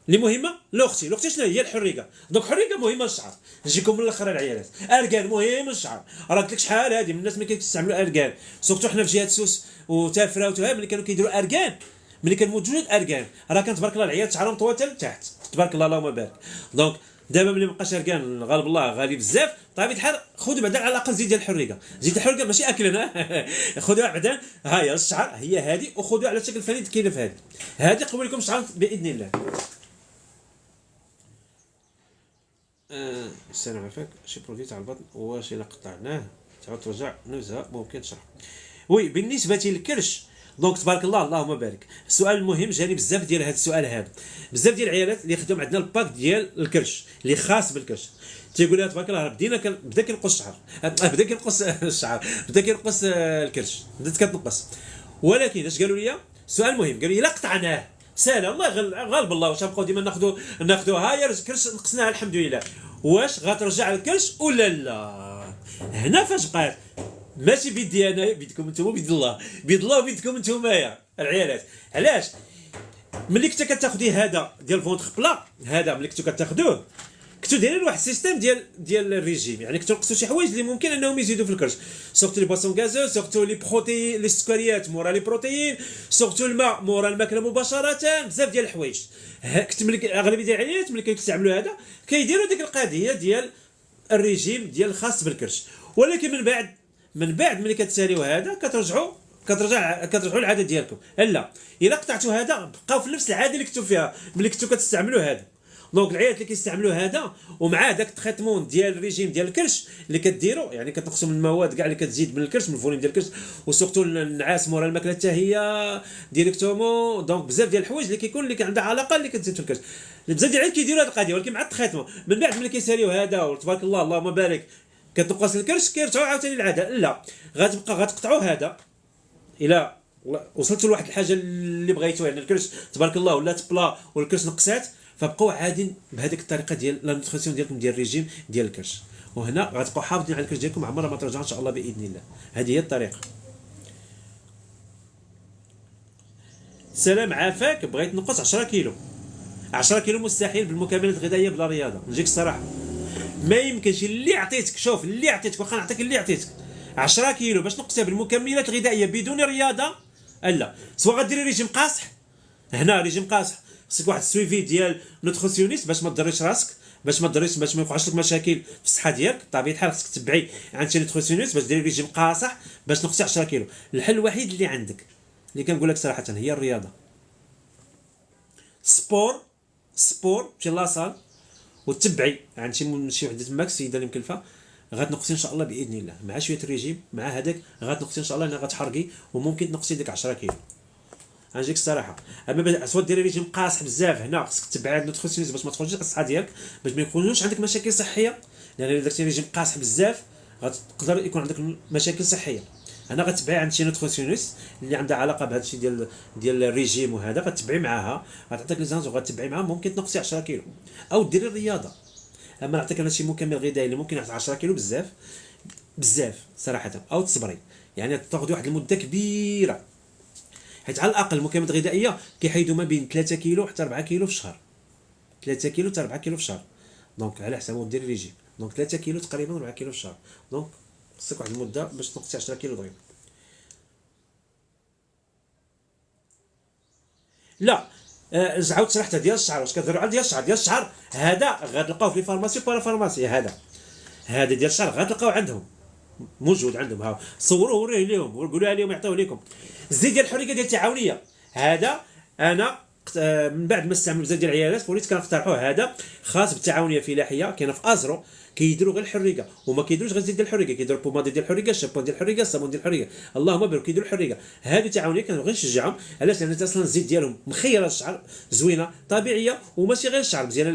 Speaker 1: اللي مهمه؟ لوختي شنو هي؟ الحريقه. دونك حريقه مهمه للشعر. نجيكم من الاخر العيالات، اركان مهم للشعر. راه قلت لك شحال هذه من الناس ما كيستعملوا اركان، سورتو حنا في جهه سوس وتافره وتهاب ملي كانوا كيديروا اركان، ملي كان موجود اركان راه كان تبارك الله العيال شعرهم طوال لتحت تبارك الله اللهم بارك. دونك دابا ملي مابقاش اركان غالب الله غالي بزاف، طبيعه الحال خذوا بعدا على الاقل زيت ديال الحريقه. زيت الحريقه ماشي اكلا خذوها بعدا ها هي الشعر هي هذه، وخذوها على شكل فريد كاينه في هذه قوي لكم الشعر باذن الله. السلام عافاك. شي برودوي تاع البطن واش الا قطعناه تعاود ترجع نزهه ممكن تشرح؟ وي بالنسبه للكرش دونك تبارك الله اللهم بارك. السؤال المهم جاني بزاف ديال هذا السؤال هذا، بزاف ديال العيالات اللي خدام عندنا الباك ديال الكرش اللي خاص بالكرش تيقول لها تبارك الله بدا كينقص الشعر بدا كينقص الشعر بدا كينقص الكرش بدات كتنقص. ولكن اش قالوا لي؟ سؤال مهم، قالوا لي الا قطعناه سهله الله غالب الله واش غنبقاو ديما ناخذوها يا كرش نقصناها الحمد لله، واش غترجع الكرش ولا لا؟ هنا فاش بقات ماشي بيدي انا بيدكم انتم بيد الله، بيد الله وبيدكم انتم يا العيالات. علاش؟ ملي كنت كتاخذي هذا ديال الفونتر بلا، هذا ملي كنتو كتاخذوه كنتو دايرين واحد السيستيم ديال الريجيم، يعني كنتو نقصوا شي حوايج اللي ممكن انهم يزيدوا في الكرش، سورتو لي باسون غازوز، سورتو لي بروتيين لي السكريات مورا لي بروتيين، سورتو الماء مورا الماكله مباشره، بزاف ديال الحوايج. كنت ملي اغلبيه ديال العيالات ملي كيستعملوا هذا كيديروا ديك القضيه ديال الريجيم ديال الخاص بالكرش. ولكن من بعد ملي كتساليو هذا كترجعوا العاده ديالكم. لا الا قطعتوا هذا بقاو في نفس العاده اللي كنتو فيها ملي كنتو كتستعملوا هذا. دونك العيالات اللي كيستعملوا هذا ومع داك التريتمون ديال الريجيم ديال الكرش اللي كديروا، يعني كتنقصوا من المواد كاع اللي كتزيد من الكرش من الفوليوم ديال الكرش، وسورتو النعاس مورا الماكله حتى هي ديريكتومون. دونك بزاف ديال الحوايج اللي كان عندها علاقه اللي كتزيد في الكرش، بزاف ديال العيالات كيديروا هذه القضيه. ولكن مع التريتمون من بعد ملي كيساليو هذا وتبارك الله اللهم بارك كتنقص الكرش كيرجعوا عاوتاني العاده. لا غتقطعوا هذا الى وصلتوا لواحد الحاجه اللي بغيتوها، يعني الكرش تبارك الله ولات بلا والكرش نقصات، فبقوا عادين بهذيك الطريقه ديال لا نوتريسيون ديالكم ديال الريجيم ديال الكرش، وهنا غتبقاو حافظين على الكرش ديالكم عمرها ما ترجع ان شاء الله باذن الله. هذه هي الطريقه. سلام عافاك. بغيت نقص 10 كيلو. 10 كيلو مستحيل بالمكملات الغذائيه بلا رياضه، نجيك الصراحه ما يمكنش. اللي عطيتك شوف اللي عطيتك واخا نعطيك اللي عطيتك 10 كيلو باش نقصها بالمكملات الغذائيه بدون رياضه، لا سواء غديري ريجيم قاصح. هنا ريجيم قاصح خصك واحد السويفي ديال نوتريسيونيست باش ما تضريش راسك، باش ما يوقعش لك مشاكل في الصحه ديالك. بطبيعه الحال خصك تتبعي عند شي نوتريسيونيست باش ديري ريجيم قاصح باش نقصي 10 كيلو. الحل الوحيد اللي عندك اللي كنقول لك صراحه هي الرياضه. سبور مشي لاصال وتتبعي عند شي وحده تماك السيده اللي مكلفه، غتنقصي ان شاء الله باذن الله مع شويه الريجيم مع هذاك غتنقصي ان شاء الله، انها غتحرقي وممكن تنقصي ديك 10 كيلو. غنجيك الصراحه. اما سواء ديري ريجيم قاصح بزاف هنا خصك تتبع عند النوتريسيونيست باش ما تخرجش الصحه ديالك، باش ما يكونوش عندك مشاكل صحيه، لان الا درتي ريجيم قاصح بزاف غتقدر يكون عندك مشاكل صحيه. هنا غتبعي عند شي نوتريسيونيست اللي عندها علاقه بهذا الشيء ديال الريجيم، وهذا غتبعي معاها غتعطيك لي زانز وغتبعي معاها ممكن تنقصي 10 كيلو او ديري الرياضه. اما نعطيك انا شي مكمل غذائي اللي ممكن يعطي 10 كيلو بزاف صراحه، او تصبري يعني تاخذي واحد المده كبيره، حيت على الاقل المكملات الغذائيه كيحيدوا ما بين 3 كيلو حتى 4 كيلو في الشهر. 3 كيلو حتى 4 كيلو في الشهر، دونك على حساب ديري ريجيم. دونك 3 كيلو تقريبا 4 كيلو في الشهر، دونك خصك واحد المده باش تنقصي 10 كيلو دغيا. لا عاود شرحتها ديال الشعر. واش كديروا على ديال الشعر هذا غتلقاوه في لي فارماسي ولا فارماسي. هذا ديال الشعر غتلقاوه عندهم موجود عندهم. ها صوروه وريه لهم وقولوا لهم يعطيوه لكم. الزيت ديال الحريقه ديال التعاونيه هذا انا من بعد ما استعمل بزاف ديال العيالات وليت كنقترحوه. هذا خاص بالتعاونيه فلاحيه كاينه في ازرو، كيديروا غير الحريقه وما كيديروش غير الزيت ديال الحريقه، كيديروا البوماد ديال الحريقه، الشامبون ديال الحريقه، الصابون ديال الحريقه، اللهم بارك كيديروا الحريقه. هذه تعاونيه كنبغي نشجعهم. علاش؟ لان اصلا الزيت ديالهم مخيره الشعر، زوينه طبيعيه وماشي غير الشعر، مزيانه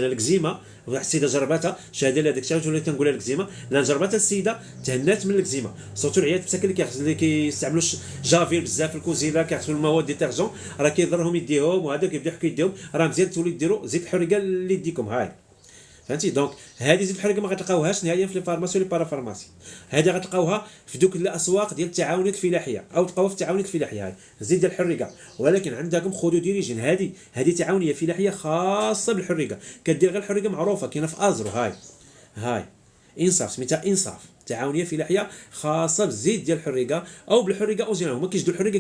Speaker 1: الكزيمه. واحد السيده جربتها شهاده لهذاك الشيء وليت كنقولها الكزيمه لان جربتها السيده تهنات من الكزيمه. صوتو العيال مساكن اللي كيستعملوا جافيل بزاف في الكوزينه كيغسلوا المواد ديتيرجون راه كيضرهم يديهم، وهذا كيبدا يحك يديهم. راه مزيان تولي ديروا زيت الحريقه اللي يديكم. هاي فهمتي. دونك هذه زيت الحريقه ما غتلقاوهاش نهائيا في لي فارماسي ولا بارا فارماسي، هذه غتلقاوها في دوك الاسواق ديال التعاونيات الفلاحيه، او تلقاوها في التعاونيات الفلاحيه. هاي زيت ديال الحريقه، ولكن عندكم خذوا ديريجين، هذه تعاونيه فلاحيه خاصه بالحريقه، كدير غير الحريقه معروفه كاينه في ازرو. هاي انصاف، سميتها انصاف، تعاونيه فلاحيه خاصه بالزيت ديال الحريقه او بالحريقه اوريجينال. هما كيشدوا الحريقه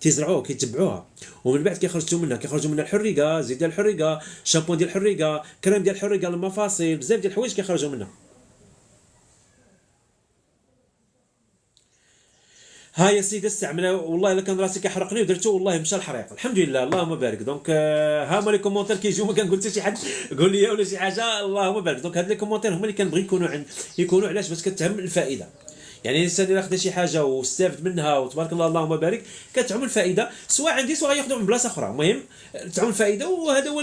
Speaker 1: كيزرعوها كيتبعوها، ومن بعد كيخرجوا منها الحريقه، زيت ديال الحريقه، شامبون ديال الحريقه، كريم ديال الحريقه، المفاصل، بزاف ديال الحوايج كيخرجوا منها. ها يا سيدي استعملها، والله الا كان راسي كيحرقني ودرتو والله مشى الحريق، الحمد لله اللهم بارك. دونك ها هما لي كومونتير كيجيو، ما كنقول حتى شي حد قول لي ولا شي حاجه، اللهم بارك. دونك هاد لي كومونتير هما اللي كنبغي يكونوا علاش؟ باش كتهم الفائده. يعني الانسان اللي خدا شي حاجه واستافد منها وتبارك الله اللهم بارك، كتعم الفائده، سواء عندي سواء ياخذوا من بلاصه اخرى، المهم تعم الفائده، وهذا هو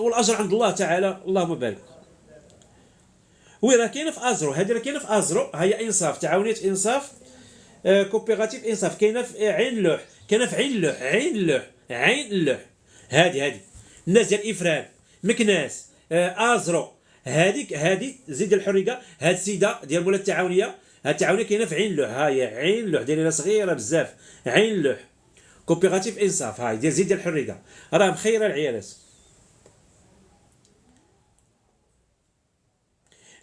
Speaker 1: والاجر عند الله تعالى، اللهم بارك. وي راه كاينه في ازرو، هذه راه كاينه في ازرو، هي انصاف، تعاونيه انصاف، كوبيراتيف انصاف، كاينه في عين اللوح، كاينه في عين اللوح. هذه الناس ديال افران، مكناس، ازرو، هذه زيد ديال الحريقه، هاد السيده ديال مولا التعاونيه، هاد التعاونيه كاينه في عين اللوح، هاهي عين اللوح، دايره صغيره بزاف، عين اللوح كوبيراتيف انصاف، هاي ديال زيد ديال الحريقه، راه مخيره العيالات.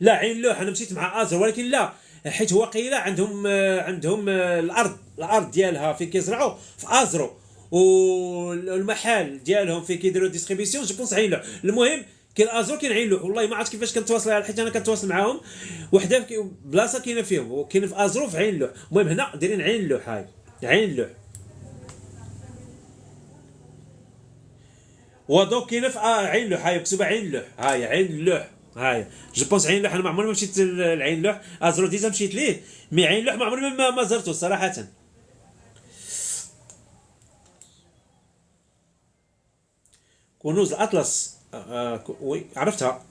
Speaker 1: لا عين اللوح انا مشيت مع ازر، ولكن لا، حيت هو قيله عندهم الارض ديالها فين كيزرعوا في ازرو، والمحل ديالهم فين كيديروا ديستريبيسيون جو بونس عين اللوح. المهم كاين ازرو كاين عين اللوح، والله ما عرفت كيفاش كنتواصل على، حيت انا كنتواصل معاهم وحده بلاصه كاينه فيهم، وكاين في ازرو في عين اللوح. المهم هنا دايرين عين اللوح، هاي عين اللوح. ودوك كاينه في عين اللوح، هاي مكتوبه عين اللوح، هاي عين اللوح، هاي جو بونس عين اللوح. انا ما عمري ما مشيت لعين اللوح، ازرو ديزا مشيت ليه، مي عين اللوح ما عمري ما زرته صراحه. كنوز الاطلس، وي عرفتها،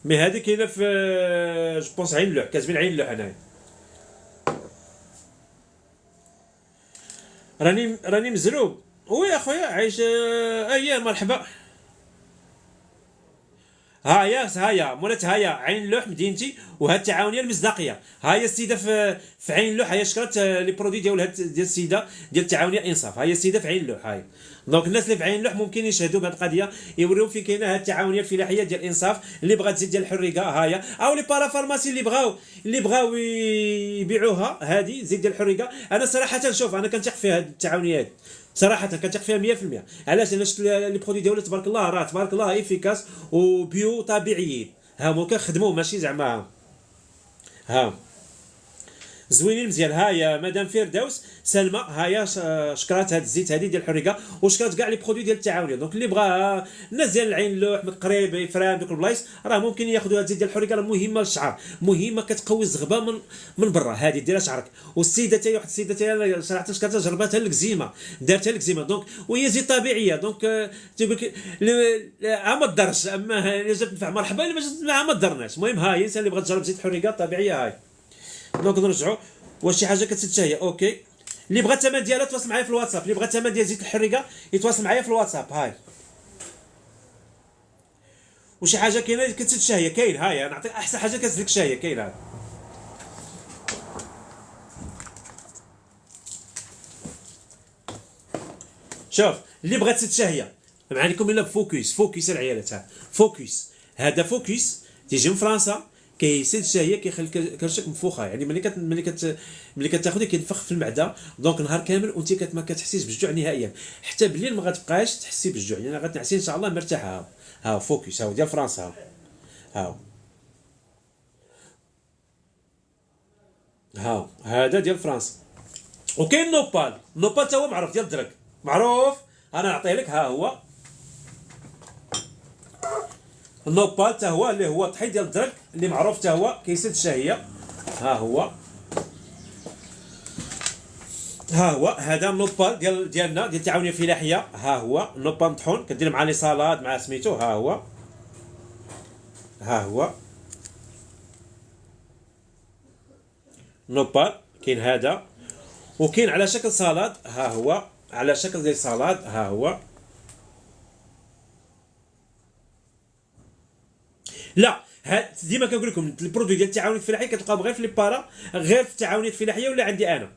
Speaker 1: مي هذه كاينه في جو بونس عين اللوح، كاتبين عين اللوح هنايا. راني مزروب. وي اخويا عايش، اييه مرحبا. ها مولات هايا عين اللوح مدينتي، وهاد التعاونيه المصداقيه، هاي السيده في عين اللوح، هي شكرت لي برودوي ديال السيده ديال التعاونيه انصاف، هاي السيده في عين اللوح. هاي دونك الناس اللي في عين اللوح ممكن يشهدوا بهذه القضيه، يوريو فين كاينه هاد التعاونيه الفلاحيه ديال انصاف، اللي بغات تزيد ديال الحريقه هايا، او لي بارا فارماسي اللي بغاو يبيعوها هذه زيت ديال الحريقه. انا صراحه شوف انا كنثق في هاد التعاونيات، صراحه كنثق فيها 100%. علاش؟ انا شفت لي برودوي ديالها تبارك الله، راه تبارك الله افيكاس وبيو طبيعيين، ها هما كنخدموا ماشي زعما ها زوينين مزيان. هايا مدام فردوس سلمى، هايا شكرات هاد الزيت هادي ديال الحريقه، وشكرات كاع لي برودوي ديال التعاونيه. دونك اللي بغا الناس ديال العين اللوح من قريب فران دوك البلايص، راه ممكن ياخذوا هاد الزيت ديال الحريقه، راه مهمه للشعر، مهمه كتقوي الزغبه من برا، هادي ديرها شعرك. والسيده تاهي واحد السيده تاهي صراحه شكرتها جربتها الكزيمه، دارتها الكزيمه، دونك وهي زيت طبيعيه، دونك تيقول لك ما تضرش، اما الا جات تنفع مرحبا، الا ما جات تنفع ما ضرناش. المهم هاي الانسان اللي بغى تجرب زيت الحريقه طبيعيه، هاي دونك نرجعوا. واش شي حاجه كتسد هي اوكي. اللي بغى الثمن ديالها تواصل معايا في الواتساب، اللي بغى الثمن ديال زيت الحريقه يتواصل معايا في الواتساب. هاي وشي حاجه كاينه كتسد الشهيه، كاين هاي نعطيك احسن حاجه كتسد الشهيه، كاين هاي. شوف اللي بغى تسد الشهيه مع لكم الا فوكس العيالات، ها فوكس، هذا فوكس تيجي من فرنسا، كيسد الشهيه، كيخلي كرشك منفوخه، يعني ملي كتاخذ كينفخ في المعده، دونك نهار كامل وانت ما كتحسيش بالجوع نهائيا، حتى بالليل ما غتبقاش تحسي بالجوع، يعني غتنعسي ان شاء الله مرتاحه. ها فوكس، ها ديال فرنسا، ها هذا ديال فرنسا. وكاين نوبال تا هو معروف ديال الدرك، معروف. انا نعطيه لك، ها هو النوبال حتى هو اللي هو طحين ديال الدرك، اللي معروف حتى هو كيسد الشهيه. ها هو هذا النوبال ديالنا ديال التعاونيه الفلاحيه، ها هو النوبال مطحون، كدير مع لي صالاد مع سميتو، ها هو نوبال. كاين هذا وكاين على شكل صالاد، ها هو على شكل ديال صالاد، ها هو لا، ديما كنقول لكم البرودوي ديال التعاونيات الفلاحيه كتلقاهم غير في لي بارا، غير في التعاونيات الفلاحيه ولا عندي انا.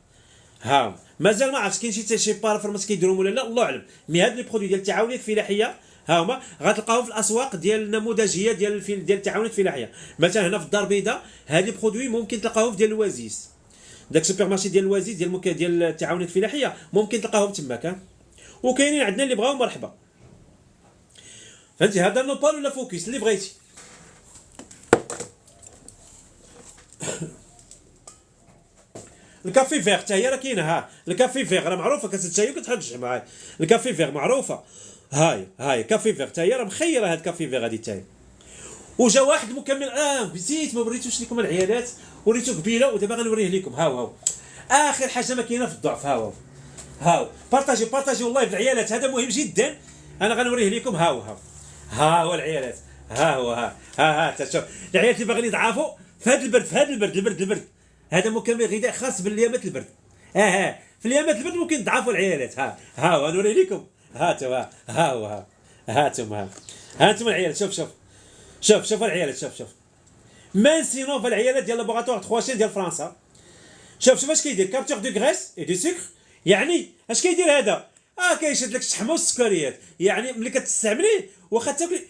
Speaker 1: ها مازال ما عرفتش كاين شي بارا فارماسي كيديرهم ولا لا، الله اعلم. مي هاد لي برودوي ديال التعاونيات الفلاحيه ها هما غتلقاوهم في الاسواق ديال النموذجيه ديال التعاونيات الفلاحيه. مثلا هنا في الدار البيضاء هاد لي برودوي ممكن تلقاوهم في ديال الوازيز، داك السوبر مارشي ديال الوازيز ديال التعاونيات الفلاحيه ممكن تلقاهم تماك. وكاينين عندنا اللي بغاو مرحبا. فهمتي؟ هذا نوبال ولا فوكس اللي بغيتي. الكافي فيغ حتى هي راه كاينه. ها الكافي فيغ راه معروفه، كتشاي وكتحط الشمع. هاي الكافي فيغ معروفه. هاي كافي فيغ حتى هي راه مخيره. هاد الكافي فيغ هادي حتى هي. وجا واحد مكمل نسيت ما وريتوش لكم العيالات، وريتو قبيله ودابا غنوريه لكم. هاو اخر حاجه ما كاينه في الضعف. هاو بارطاجي والله في العيالات، هذا مهم جدا. انا غنوريه لكم. هاو العيالات. ها شوف العيالات اللي باغيين يضعفوا في هذا البرد. هذا مكمل غذائي خاص بالايامات البرد. في الايامات البرد ممكن يضعفوا العيالات. هاو غنوري لكم. هانتم العيالات. شوف العيالات. شوف مانسينوف العيالات ديال لابوغاتوار 3 ديال فرنسا. شوف اش كيدير. كابتور دو غريس اي دو سكر. يعني اش كيدير هذا؟ كيشد لك الشحمه والسكريات. يعني ملي كتستعمليه واخا تاكلي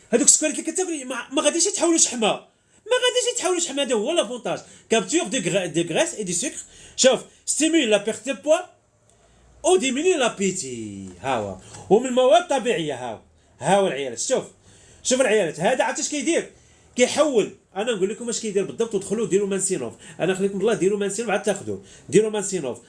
Speaker 1: هذوك السكريات اللي كتاكلي ما غاديش يتحولوا شحمه. هذا هو لافونتاج. كابتور دو غريس اي دو سكر. شوف ستيمول لا بيرت دو بوا او ديميني لابيتي. ومن المواد الطبيعيه. هاو العيالات. شوف العيالات. هذا عرفتي اش كيدير؟ كيحول. انا نقول لكم اش كيدير بالضبط، ودخلوا ديروا مانسينوف. انا خليكم بالله ديروا مانسينوف عاد تاخذوه. ديروا مانسينوف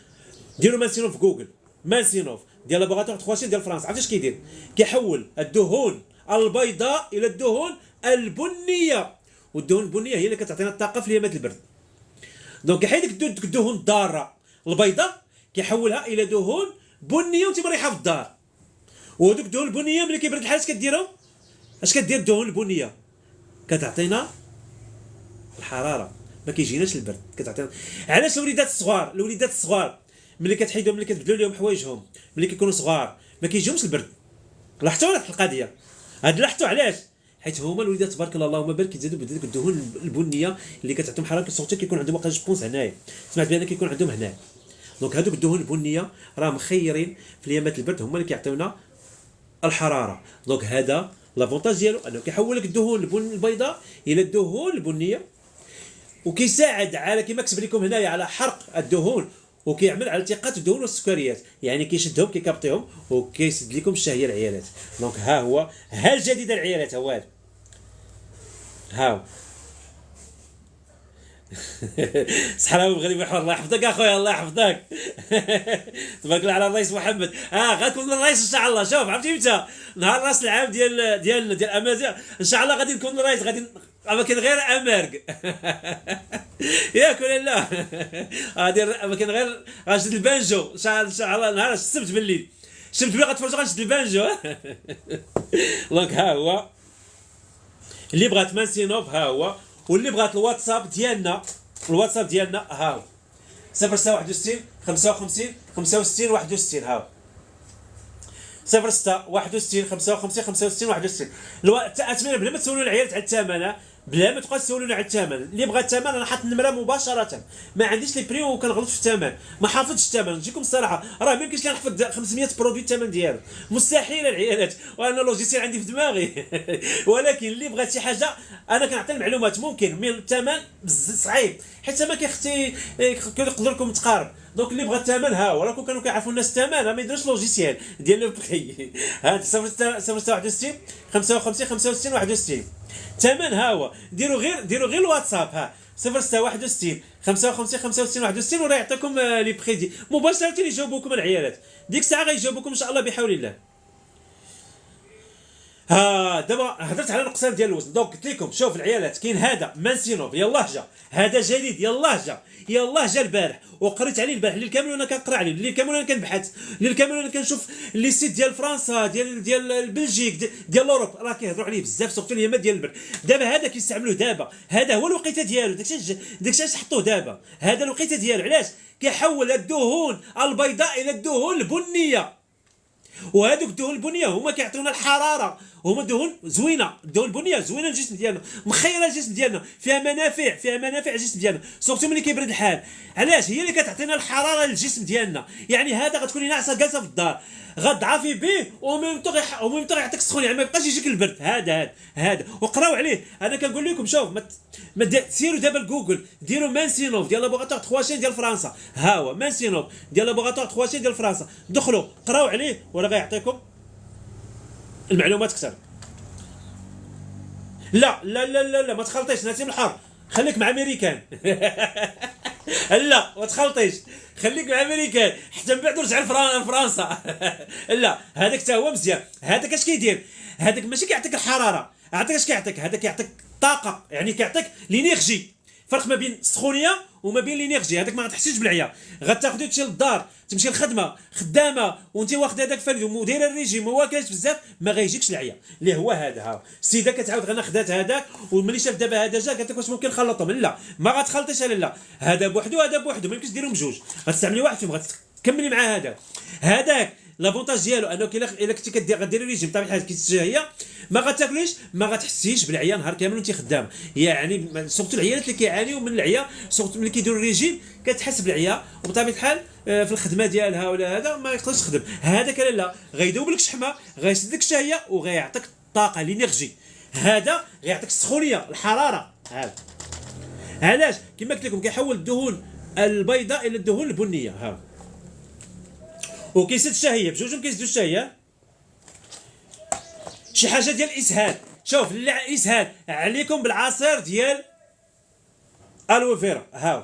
Speaker 1: في جوجل. مانسينوف ديال لابوغاتوار 3 ديال فرنسا. عرفتي اش كيدير؟ كيحول الدهون البيضاء الى الدهون البنيه، والدهون البنيه هي اللي كتعطينا الطاقه في ايامات البرد. دونك كيحيد لك الدهون الضاره البيضاء كيحولها الى دهون بنيه وانت مريحه في الدار. وهذوك الدهون البنيه ملي كيبرد الحال اش كديروا؟ اش كدير الدهون البنيه؟ كتعطينا الحراره، ما كيجيناش البرد. كتعطينا. علاش الوليدات الصغار ملي كتحيدهم، ملي كتبدلوا لهم حوايجهم ملي كيكونوا صغار ما كيجيهمش البرد؟ لاحظتوا هاد القضيه؟ لاحظتوا علاش؟ حيت هما الوليدات تبارك الله اللهم بارك كيزيدوا بديك الدهون البنيه اللي كتعطيهم حراره. كيصوتوا كيكون عندهم واقع جبونس هنايا، سمعت بان كيكون عندهم هنايا. دونك هذوك الدهون البنيه راه مخيرين في ايامات البرد، هما اللي كيعطيونا الحراره. دونك هذا لافونتاج ديالو انه كيحول لك الدهون البيضاء الى الدهون البنيه، وكيساعد على كما كتب لكم هنايا على حرق الدهون، وكيعمل على التقاط الدهون والسكريات. يعني كيشدهم كيكابطيهم وكيسد لكم الشهيه العيالات. دونك ها الجديد العيالات. هاو صحراوي بغالي محور الله يحفظك اخويا، الله يحفظك. تبارك الله على الرئيس محمد. غنكون الرئيس ان شاء الله. شوف عرفتي متى نهار راس العام ديال امازيغ ان شاء الله غادي نكون الرئيس. غادي ما كاين غير امارق. ياك ولا لا؟ غادي ما كاين غير غنشد البانجو ان شاء الله نهار السبت بالليل. غتفرجوا غنشد البانجو. دونك هو اللي بغات مانسينوف هو، واللي بغات الواتساب ديالنا 0661 55 65 61. 0661 55 65 61. الثمن بلا ما تسولوا العيال على الثمن، بلا ما تبقى تسولونا على الثمن. اللي بغى الثمن انا حاط النمره مباشره، ما عنديش لي بري وكنغلط في الثمن، ما حافظش الثمن. نجيكم الصراحه راه ما يمكنش نحفظ 500 برودوي الثمن ديالو، مستحيل العيالات، وانا لوجيسيال عندي في دماغي. ولكن اللي بغى شي حاجه انا كنعطي المعلومات ممكن، من الثمن صعيب حيت ما كيختي يقدر لكم متقارب. دونك اللي بغى الثمن راكم كانوا كيعرفوا الناس الثمن، ما يديروش لوجيسيال ديال لو بري. ها 61 55 65 61 الثمن. ديروا غير الواتساب 0661 55 65 61 وراه يعطيكم لي بري مباشره يجاوبوكم العيالات. ديك الساعه غيجاوبوكم ان شاء الله بحول الله. دابا هضرت على النقصان ديال الوزن. دونك قلت لكم شوف العيالات كاين هذا مانسينوف يلاه جا، هذا جديد يلاه جا البارح وقريت عليه البارح. الليل كامل وانا كنقرا عليه، الليل كامل وانا كنبحث، الليل كامل وانا كنشوف لي سيت ديال فرنسا ديال البلجيك ديال اوروب راه كيهضروا عليه بزاف، سورتو اليامات ديال البرد. دابا هذا كيستعملوه دابا، هذا هو الوقيته ديالو. داكشي علاش حطوه دابا، هذا الوقيته ديالو. علاش؟ كيحول الدهون البيضاء الى الدهون البنيه. وهذوك الدهون البنيه هما كيعطيونا الحراره، هما دهون زوينه، الدهون البنيه زوينه للجسم ديالنا، مخيره الجسم ديالنا، فيها منافع، فيها منافع الجسم ديالنا، سورتو ملي كيبرد الحال. علاش؟ هي اللي كتعطينا الحراره للجسم ديالنا. يعني هذا غتكوني ناعسه جالسه في الدار، غتضعفي به وميم طوغ يعطيك السخون، يعني ما يبقاش يجيك البرد. هذا وقراو عليه. انا كنقول لكم شوف، سيروا دابا لجوجل، ديروا مانسينوف ديال لابوغاتوار تخواشين ديال فرنسا، ها هو مانسينوف ديال لابوغاتوار تخواشين ديال فرنسا، دخلوا قراو عليه ولا غيعطيكم المعلومات اكثر. لا لا لا لا, لا ما تخلطيش نسيم الحر، خليك مع امريكان. لا ما تخلطيش، خليك مع امريكان حتى من بعد رجع لفرنسا. لا هذاك حتى هو مزيان. هذاك اش كيدير؟ هذاك ماشي كيعطيك الحراره، عطيك اش كيعطيك؟ هذاك كيعطيك الطاقه، يعني كيعطيك لينيرجي. فرق ما بين السخونيه وما بين لينيرجي. هذاك ما غتحسيش بالعيا، غتاخذو تمشي للدار، تمشي للخدمه خدامه وانت واخد هذاك فرد ودايره الريجيم وما واكلش بزاف، ما غيجيكش العيا. اللي هو هذا، ها السيده كتعاود غير خدات هذاك، وملي شاف دابا هذا جا قالت لك واش ممكن نخلطهم؟ لا ما غتخلطيش. لا هذا بوحدو هذا بوحدو، ما يمكنش ديرهم بجوج، غتستعملي واحد فيهم، غتكملي مع هذاك. لافونتاج ديالو انك الا كنتي غديري ريجيم بطبيعه الحال كيتشهيه، ما غتاكليش، ما غتحسيش بالعيا نهار كامل وانت خدام. يعني سورتو العيالات اللي كيعانيو من العيا، سورتو ملي كيديروا الريجيم كتحس بالعيا، وبطبيعه الحال في الخدمه ديالها ولا هذا ما يقدرش يخدم. هذاك لا غيذوب لك الشحمه، غيسد لك الشهيه، وغيعطيك الطاقه لينيرجي. هذا غيعطيك السخونيه الحراره. هذا علاش كما قلت لكم كيحول الدهون البيضاء الى الدهون البنيه. ها وكيسد الشهيه بجوجهم، كيسدوا الشهيه. شي حاجه ديال الاسهال، شوف الاسهال عليكم بالعصير ديال الوفيرا. هاو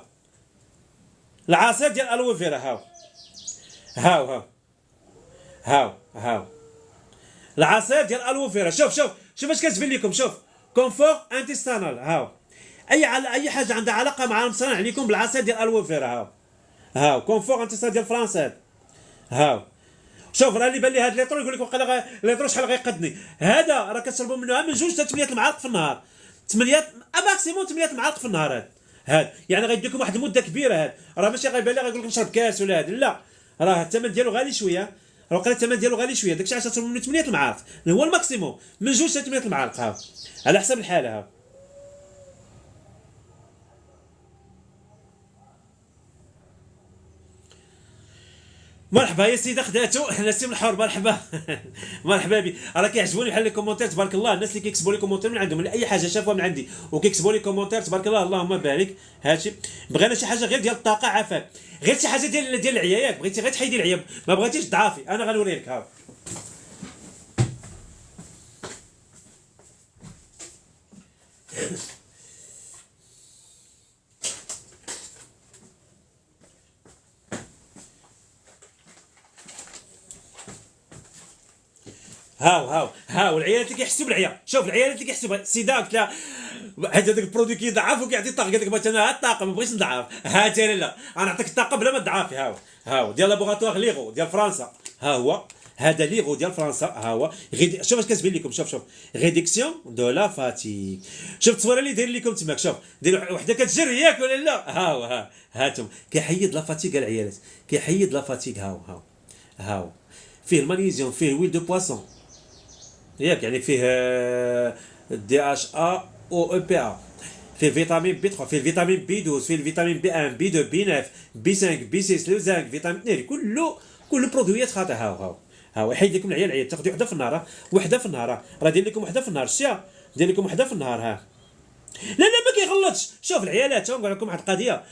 Speaker 1: العصير ديال الوفيرا، هاو العصير ديال الوفيرا. شوف اش كتبين لكم. شوف كونفور انتستانال. اي حاجه عندها علاقه مع المصنع عليكم بالعصير ديال الوفيرا. هاو كونفور انتستانال ديال فرنسا. شوف راه اللي بان لي هذا ليطرو يقول لك وقيلا ليطرو شحال غيقدني. هذا راه كتشربوا منه من 2 حتى 8 المعالق في النهار، 8 ماكسيموم 8 المعالق في النهار. هذا يعني غيديكم واحد المده كبيره. هذا راه ماشي غيبان لي غيقول لك نشرب كاس ولا هذا، لا راه الثمن ديالو غالي شويه، راه وقيلا الثمن ديالو غالي شويه. داكشي علاش تشربوا منه 8 المعالق، هو الماكسيموم من 2 حتى 8 المعالق. على حسب الحاله. مرحبا يا سيدي خداتو. نسيم الحر مرحبا. مرحبا بي. راه كيعجبوني بحال لي كومونتير تبارك الله، الناس اللي كيكتبوا لي كومونتير من عندهم من اي حاجه شافوها من عندي وكيكتبوا لي كومونتير تبارك الله، اللهم بارك. هادشي بغينا شي حاجه غير ديال الطاقه، عافاك غير شي حاجه ديال العيا. بغيتي غير تحيدي العيا، ما بغيتيش ضعافي، انا غنوري لك. ها هاو العيالات اللي كيحسوا بالعيا. شوف العيالات اللي كيحسوا سيدا قلت لها حيت هذاك البرودوي كيضعف وكيعطي الطاقه، قالت لك بغيت انا الطاقه ما بغيتش نضعف. ها لا انا نعطيك الطاقه بلا ما تضعفي. هاو ديال لابوغاتوار ليغو ديال فرنسا. ها هو هذا ليغو ديال فرنسا. ها هو شوف اش كتبين لكم. شوف ريديكسيون دو لا فاتيك. شوف التصويره اللي داير لكم تماك. شوف دير وحده كتجري ياك ولا لا. هاتم كيحيد لا فاتيك العيالات، كيحيد لا فاتيك. هاو فيه المغنيسيوم، فيه ويل دو بواسون ياك، يعني فيه دي اش ا او او بي ا، فيه فيتامين بي 3، فيه فيتامين بي 12، فيه الفيتامين بي 1 بي 2 بي 9 بي 5 بي 6 لو زانك فيتامين 2، كله برودويات خاطئه. هاو يحيد لكم العيال تاخذوا وحده في النهار، وحده في النهار. راه دير لكم وحده في النهار، الشيا دير لكم وحده في النهار. لا ما كيغلطش. شوف العيالات نقول لكم واحد القضيه،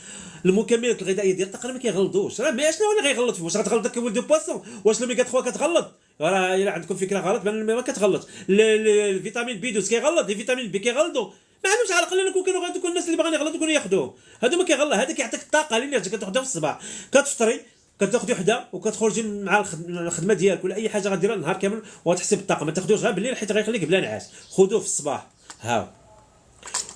Speaker 1: المكملات الغذائيه ديال الطاقه ما كيغلطوش. راه ما شنو اللي غيغلط فيه؟ واش غتغلطك ولد دو بواسون؟ واش لوميغا 3 كتغلط؟ راه الا عندكم فكره غلط ما كتغلط. الفيتامين بي 12 كيغلط، لي فيتامين بي كيغلطوا، ما عندهمش علاقه. لان كانوا غادي الناس اللي باغيين يغلطوا كانوا ياخذوه. هادو ما كيغلط. هذا كيعطيك الطاقه اللي كتاخذها في الصباح، كتفطري كتاخذي وحده وكتخرجي مع الخدمه ديالك ولا اي حاجه غديرها النهار كامل وتحسي بالطاقه. ما تاخذوش غير بالليل حيت غيخليك بلا نعاس، خذوه في الصباح.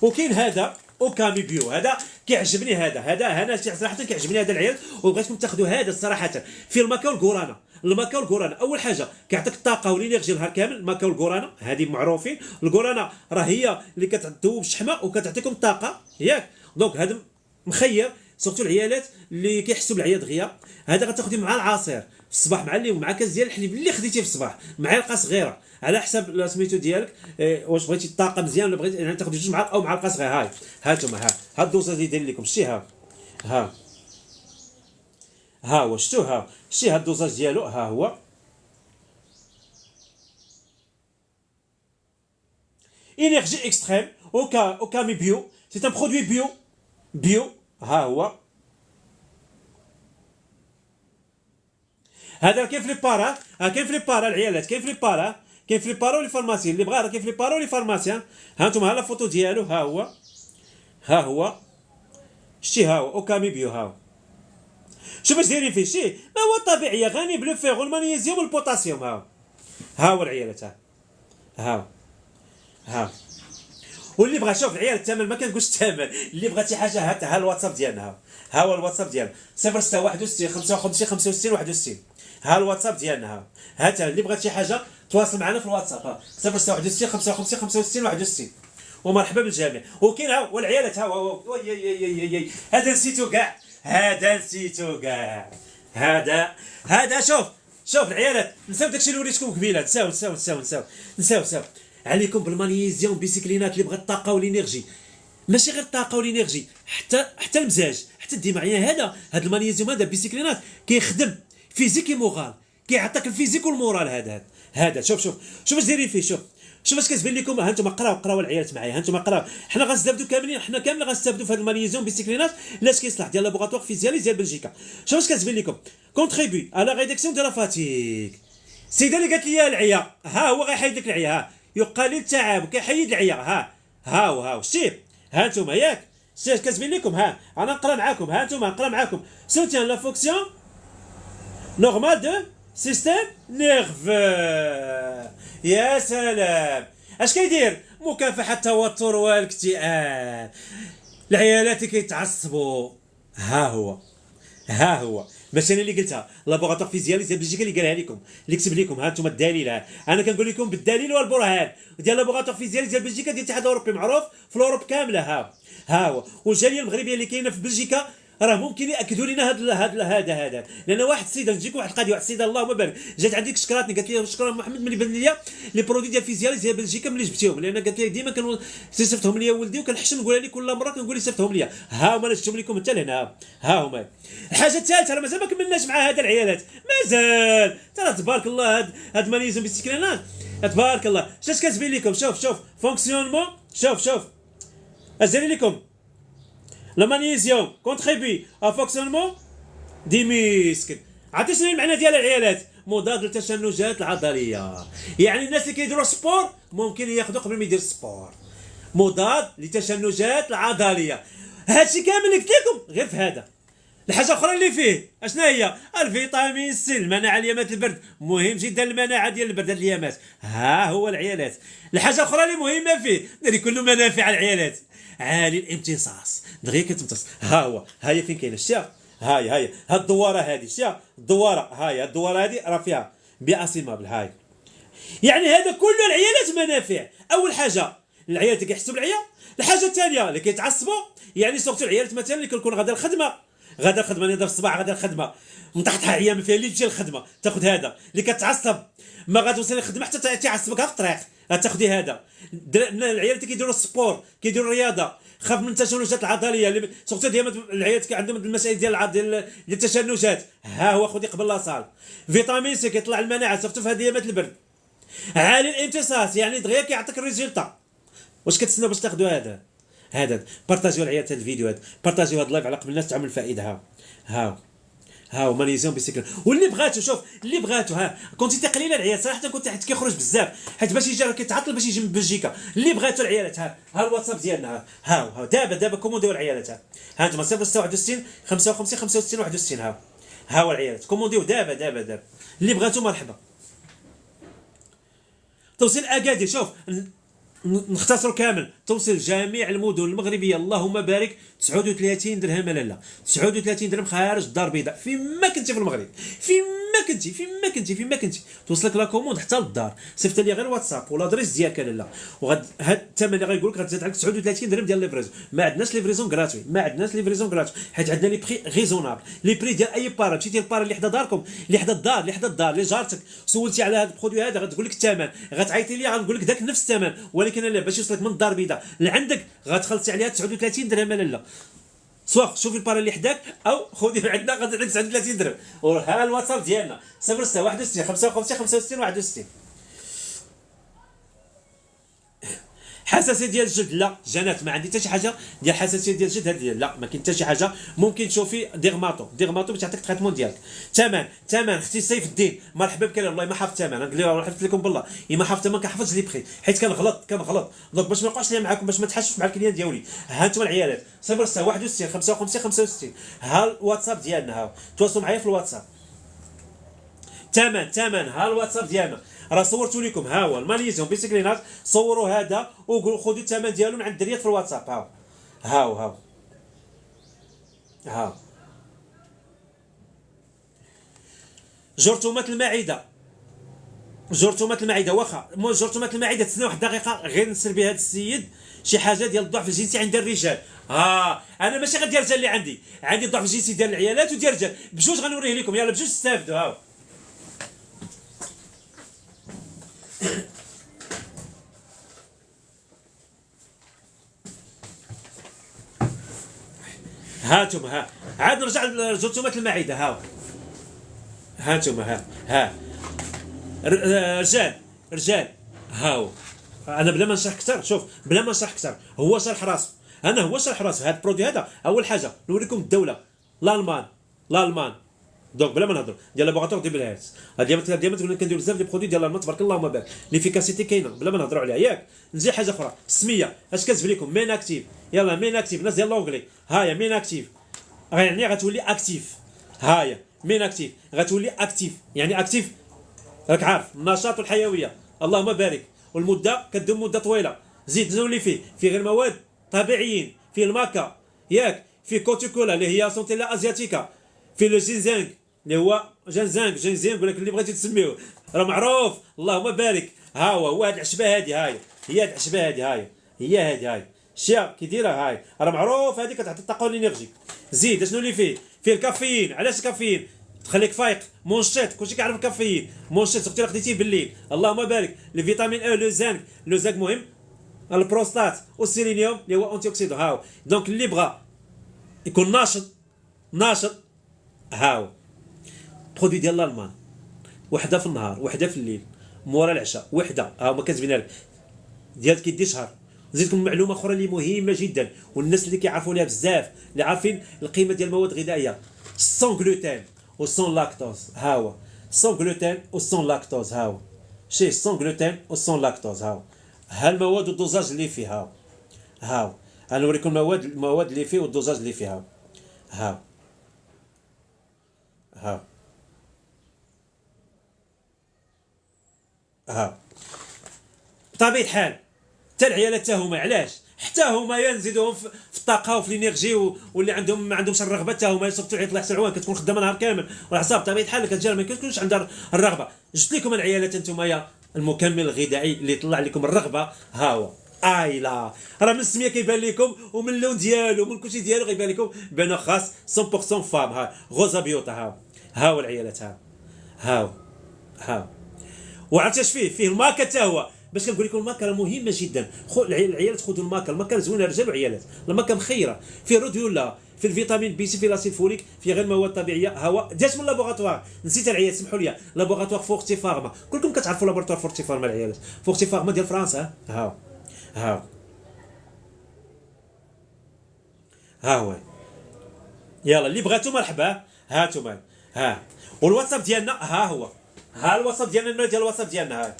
Speaker 1: وكاين هذا اوكامي بيو، هذا كيعجبني. هذا انا صراحه كيعجبني هذا العيال، وبغيتكم تاخذوا هذا صراحه. في الماكا والكورانا. الماكا والكورانا اول حاجه كيعطيك الطاقه والانرجي النهار كامل. الماكا والكورانا هذه معروفين. الكورانا راه هي اللي كتذوب الشحمه وكتعطيكم الطاقه ياك. دونك هذا مخير سورتو العيالات اللي كيحسوا بالعيا دغيا، هذا غتاخدي مع العصير في الصباح مع الليل، مع كاس ديال الحليب اللي خديتيه في الصباح، معلقه صغيره على حسب سميتو ديالك. واش بغيتي الطاقه مزيان ولا بغيتي يعني تاخدي 2 معالق او معلقه صغيره. هاي هانتوما ها الدوزه اللي داير لكم شتي ها هو شتو شتي ها الدوزاج ديالو ها هو. انرجي اكستريم اوكامي بيو، سي ان برودوي بيو ها هو. هذا كاين في لي بارا، كاين في لي بارا العيالات، كاين في لي بارا، كاين في لي بارا ولي فارماسي اللي بغا، راه كاين في لي بارا ولي فارماسي. ها انتم ها لا فوتو ديالو ها هو شتي ها هو اوكامي بيو ها هو. شوف اش دايرين فيه، شتي ما هو طبيعي غني بالفيغ والمغنيسيوم والبوتاسيوم. ها هو العيالات ها واللي بغى شوف العيال الثمن ما كنقولش الثمن، اللي بغى شي حاجه ها الواتساب ديالنا ها هو الواتساب ديالنا 0661 55 65 61. ها الواتساب ديالنا ها اللي بغى شي حاجه تواصل معنا في الواتساب 0661 55 65 61. ومرحبا بالجميع. وكاين والعيالات هذا نسيتو كاع، هذا شوف العيالات نساو داكشي اللي وريتكم قبيله، نساو عليكم بالمغنيسيوم بيسيكلينات اللي بغى الطاقه والانرجي، ماشي غير الطاقه والانرجي، حتى المزاج، حتى الدماغ. يعني هذا المغنيسيوم هذا بيسيكلينات كيخدم فيزيكي مورال، كيعطيك الفيزيك والمورال. هذا شوف اش دايرين فيه. شوف اش كتبين لكم. ها انتم قراو العيالات معايا، ها انتم قراو. حنا غنستافدوا كاملين، حنا كاملين غنستافدوا في هذا المغنيسيوم بيسيكلينات لاش كيصلح ديال لابوغاتوار فيزيالي ديال بلجيكا. شوف اش كتبين لكم، كونتريبي على ريدكسيون دو لا فاتيك. السيده اللي قالت لي العيا ها هو غيحيد لك العيا، يقلل التعب وكيحيد العيا. ها هو شتي ها انتم ياك شتي كتبين لكم. انا نقرا معاكم، ها انتم نقرا معاكم. سوتيان لا فونكسيون نورمال دو سيستيم نيرفو. يا سلام اش كيدير؟ مكافحه التوتر والاكتئاب. العيالات اللي كيتعصبوا ها هو ماشي انا اللي قلتها، لابوغاتوار فيزيالي ديال بلجيكا اللي قالها لكم، اللي كتب لكم. ها انتم الدليل، انا كنقول لكم بالدليل والبرهان ديال لابوغاتوار فيزيالي ديال بلجيكا ديال الاتحاد الاوروبي، معروف في الاوروب كامله. ها هو. والجاليه المغربيه اللي كاينه في بلجيكا راه ممكن ياكدوا لنا هذا لان واحد السيده نجيك واحد القضيه، واحد السيده اللهم بارك جات عندك شكراتني قالت لي شكرا محمد ملي بان ليا لي برودوي ديال فيزيالي ديال بلجيكا ملي جبتيهم، لان قالت لي ديما صيفطهم ليا ولدي وكنحشم نقولها لك كل مره كنقول لي صيفطهم ليا. ها هما انا شفتهم لكم حتى لهنا. ها هما. الحاجه الثالثه راه مازال ما كملناش مع هاد العيالات، مازال ترى تبارك الله هاد مانيزم بيسيكلينات تبارك الله. اش كتبين لكم؟ شوف فونكسيونمون. شوف اش داير لكم؟ Le magnésium contribue à fonctionnement des muscles. عرفتي شنو المعنى ديال العيالات؟ مضاد للتشنجات العضليه. يعني الناس اللي كيديروا سبور ممكن ياخذوا قبل ما يدير السبور، مضاد للتشنجات العضليه. هادشي كامل اللي قلت لكم غير في هذا. الحاجه الاخرى اللي فيه اشنا هي؟ الفيتامين سي، المناعه ليامات البرد، مهم جدا المناعه ديال البرد هاد الايامات. ها هو العيالات. الحاجه الاخرى اللي مهمه فيه اللي كله منافع العيالات، عالي الامتصاص، دغيا كتمتص. ها هو هي فين كاينه شتيها؟ هاي هاد الدواره هذه شتيها؟ الدواره هاي الدواره هذه راه فيها بياسيمابل. هاي يعني هذا كله العيالات منافع. اول حاجه العيالات اللي كيحسوا بالعيا، الحاجه الثانيه اللي كيتعصبوا، يعني سورتو العيالات مثلا اللي كنكون غادا الخدمه نضرب الصباح غادا الخدمه مطحطحه عيا ما فيها اللي تجي الخدمه تاخذ هذا. اللي كتعصب ما غاتوصل الخدمه حتى تعصبك في الطريق غتاخذي هذا. العيالات اللي كيديروا السبور كيديروا الرياضه خاف من التشنجات العضليه، سورتو ديما العيالات عندهم المسائل ديال التشنجات. ها هو خذي قبل لاصال. فيتامين سي كيطلع المناعه سورتو في هذه ايامات البرد. عالي الامتصاص يعني دغيا كيعطيك الريزلتا. واش كتسناو باش تاخذوا هذا؟ بارطاجيو العيالات هذا الفيديو بارطاجيو هذا اللايف على قبل الناس تعمل الفائده. ها مانيزيوم بيسيكل. واللي بغاتو شوف اللي بغاتو كونتيتي قليله العيال صراحه كنت حيت كيخرج بزاف، حيت باش يجي كيتعطل باش يجي من بلجيكا. اللي بغاتو العيالات ها الواتساب ديالنا ها دابا كومونديو العيالات. ها انتم 061 55 65 61. ها هو العيالات كومونديو دابا اللي بغاتو مرحبا. توصيل اكادير. شوف نختصروا كامل. توصل جميع المدن المغربيه اللهم بارك 39 درهم لاله، 39 درهم خارج الدار البيضاء فيما كنتي في المغرب، فيما كنتي توصلك لا كوموند حتى للدار. صيفط لي غير واتساب ولا دريس ديالك لاله، وغاد هاد الثمن اللي غيقول لك غتزاد عليك 39 درهم ديال ليفريزون. ما عندناش ليفريزون غراتوي، ما عندناش ليفريزون غراتوي، حيت عندنا لي بري ريزونابل. لي بري ديال اي بارا مشيتي للبارا اللي حدا داركم، اللي حدا الدار، اللي حدا الدار، اللي جارتك، سولتي على هذا البرودوي هذا غتقول لك الثمن، غتعيطي لي غنقول لك داك نفس الثمن، ولكن لا باش يوصلك من الدار البيضاء لعندك غتخلصي عليها 39 درهم لاله. سواء شوفي البارا اللي حداك او خذي من عندنا غادي لك 39 درهم. وها الواتساب ديالنا 0661 55 65 61. حساسيه ديال الجلد لا جنات، ما عندي حتى شي حاجه ديال حساسيه ديال الجلد هذه، لا ما كاين حتى شي حاجه. ممكن تشوفي ديغماتو باش يعطيك التريتمون ديالك. ثمن اختي سيف الدين مرحبا بك، والله ما حافظ الثمن، نقول لها حفظت لكم بالله ما حافظ الثمن، كنحفظ لي بخي حيت كنغلط دونك باش ما نبقاش ليا معاكم، باش ما تحشش مع الكليان ديالي. ها انتم العيالات 0661 55 65. ها الواتساب ديالنا، ها تواصلوا معايا في الواتساب. ثمن ها الواتساب ديالنا راه صورتو لكم، ها هو الماليزيون بيسكلينات، صوروا هذا وقولوا خذوا الثمن ديالو من عند الدريات في الواتساب. ها جرثومات المعده واخا جرثومات المعده تسنى واحد الدقيقه غير نسر بها هذا السيد شي حاجه ديال الضعف الجنسي عند الرجال. انا ماشي غير ديال الرجال اللي عندي الضعف الجنسي ديال العيالات وديال الرجال بجوج، غنوريه لكم، يلا بجوج استافدوا. هانتم عاد نرجع لجرثومات المعده. هانتم رجال هاو. انا بلا ما نشرح اكثر، شوف بلا ما نشرح اكثر، هو شرح راسه، هو شرح راسه. هذا البرودوي هذا اول حاجه نوريكم الدوله الالمان دونك بلا ما نهضروا ديال لابوغاتوار دي بلهارس. ديما كنديروا بزاف دي برودوي ديال الالمان تبارك اللهم بارك، ليفيكاسيتي كاينه بلا ما نهضروا عليها ياك. نزيد حاجه اخرى، السميه اش كتب لكم؟ مين اكتيف، يلا مين اكتيف الناس ديال لونغلي، هايا مين اكتيف يعني غتولي اكتيف، هايا مين اكتيف غتولي اكتيف، يعني اكتيف راك عارف النشاط والحيويه اللهم بارك، والمده كدوم مده طويله. زيد نولي فيه غير مواد طبيعيين، فيه الماكا ياك، فيه كوتيكولا اللي هي سونتيلا ازياتيكا، فيه لو جينزانغ اللي هو جينزانغ ولا اللي بغيتي تسميوه راه معروف اللهم بارك. هو هاد العشبه هادي، هي هاد العشبه هادي، هي هادي الشيا كي دايره، راه معروف هادي كتعطي الطاقه والانرجي. زيد اشنو اللي فيه الكافيين. علاش الكافيين؟ تخليك فايق. مونشيت كلشي كيعرف الكافيين، مونشيت اختي خديتيه بالليل اللهم بارك. الفيتامين او لو زانك مهم، البروستات والسيلينيوم اللي هو انتي اوكسيدون. دونك اللي بغى يكون ناشط برودوي ديال الالمان، وحده في النهار وحده في الليل مورا العشاء، وحده ما كتبينها لك ديال كيدي شهر. نزيدكم معلومه اخرى اللي مهمه جدا، والناس اللي كيعرفوا ليها بزاف، اللي عارفين القيمه ديال المواد الغذائيه، سون غلوتين وسون لاكتوز. هو سون غلوتين وسون لاكتوز، شي سون غلوتين وسون لاكتوز. ها المواد والدوزاج اللي فيها، انا نوريكم المواد اللي فيه والدوزاج اللي فيها. بطبيعه الحال حتى العيالات حتى هما، علاش حتى هما ينزيدوهم في الطاقه وفي الانرجي، واللي عندهم ما عندهمش الرغبه حتى هما يصيفطوا عيط لحسن عوان، كتكون خدامه نهار كامل والعصاب بطبيعه الحال كتجي ما كتكونش عندها الرغبه. جبت لكم العيالات انتم المكمل الغذائي اللي يطلع لكم الرغبه. هو لا راه من السميه كيبان لكم، ومن اللون ديالو ومن كلشي ديالو غيبان لكم بانه خاص 100% فام. غوزا بيوتا. هاو العيالات. وعرفتي اش فيه الماكا حتى هو، باش كنقول لكم الماكا مهمه جدا. العيالات خذوا الماكا زوينه رجال وعيالات، الماكا مخيره، فيه روديولا، في الفيتامين بي سي، في لاسيد فوليك، في غير مواد طبيعيه. داش من لابوغاتوار، نسيت العيال سمحوا لي، لابوغاتوار فورتي فارما، كلكم كتعرفوا لابوغاتوار فورتي فارما العيالات، فورتي فارما ديال فرنسا. هو يلا اللي بغاتو مرحبا، هاتوا والواتساب ديالنا هو الواتساب ديالنا، النمره ديال الواتساب ديالنا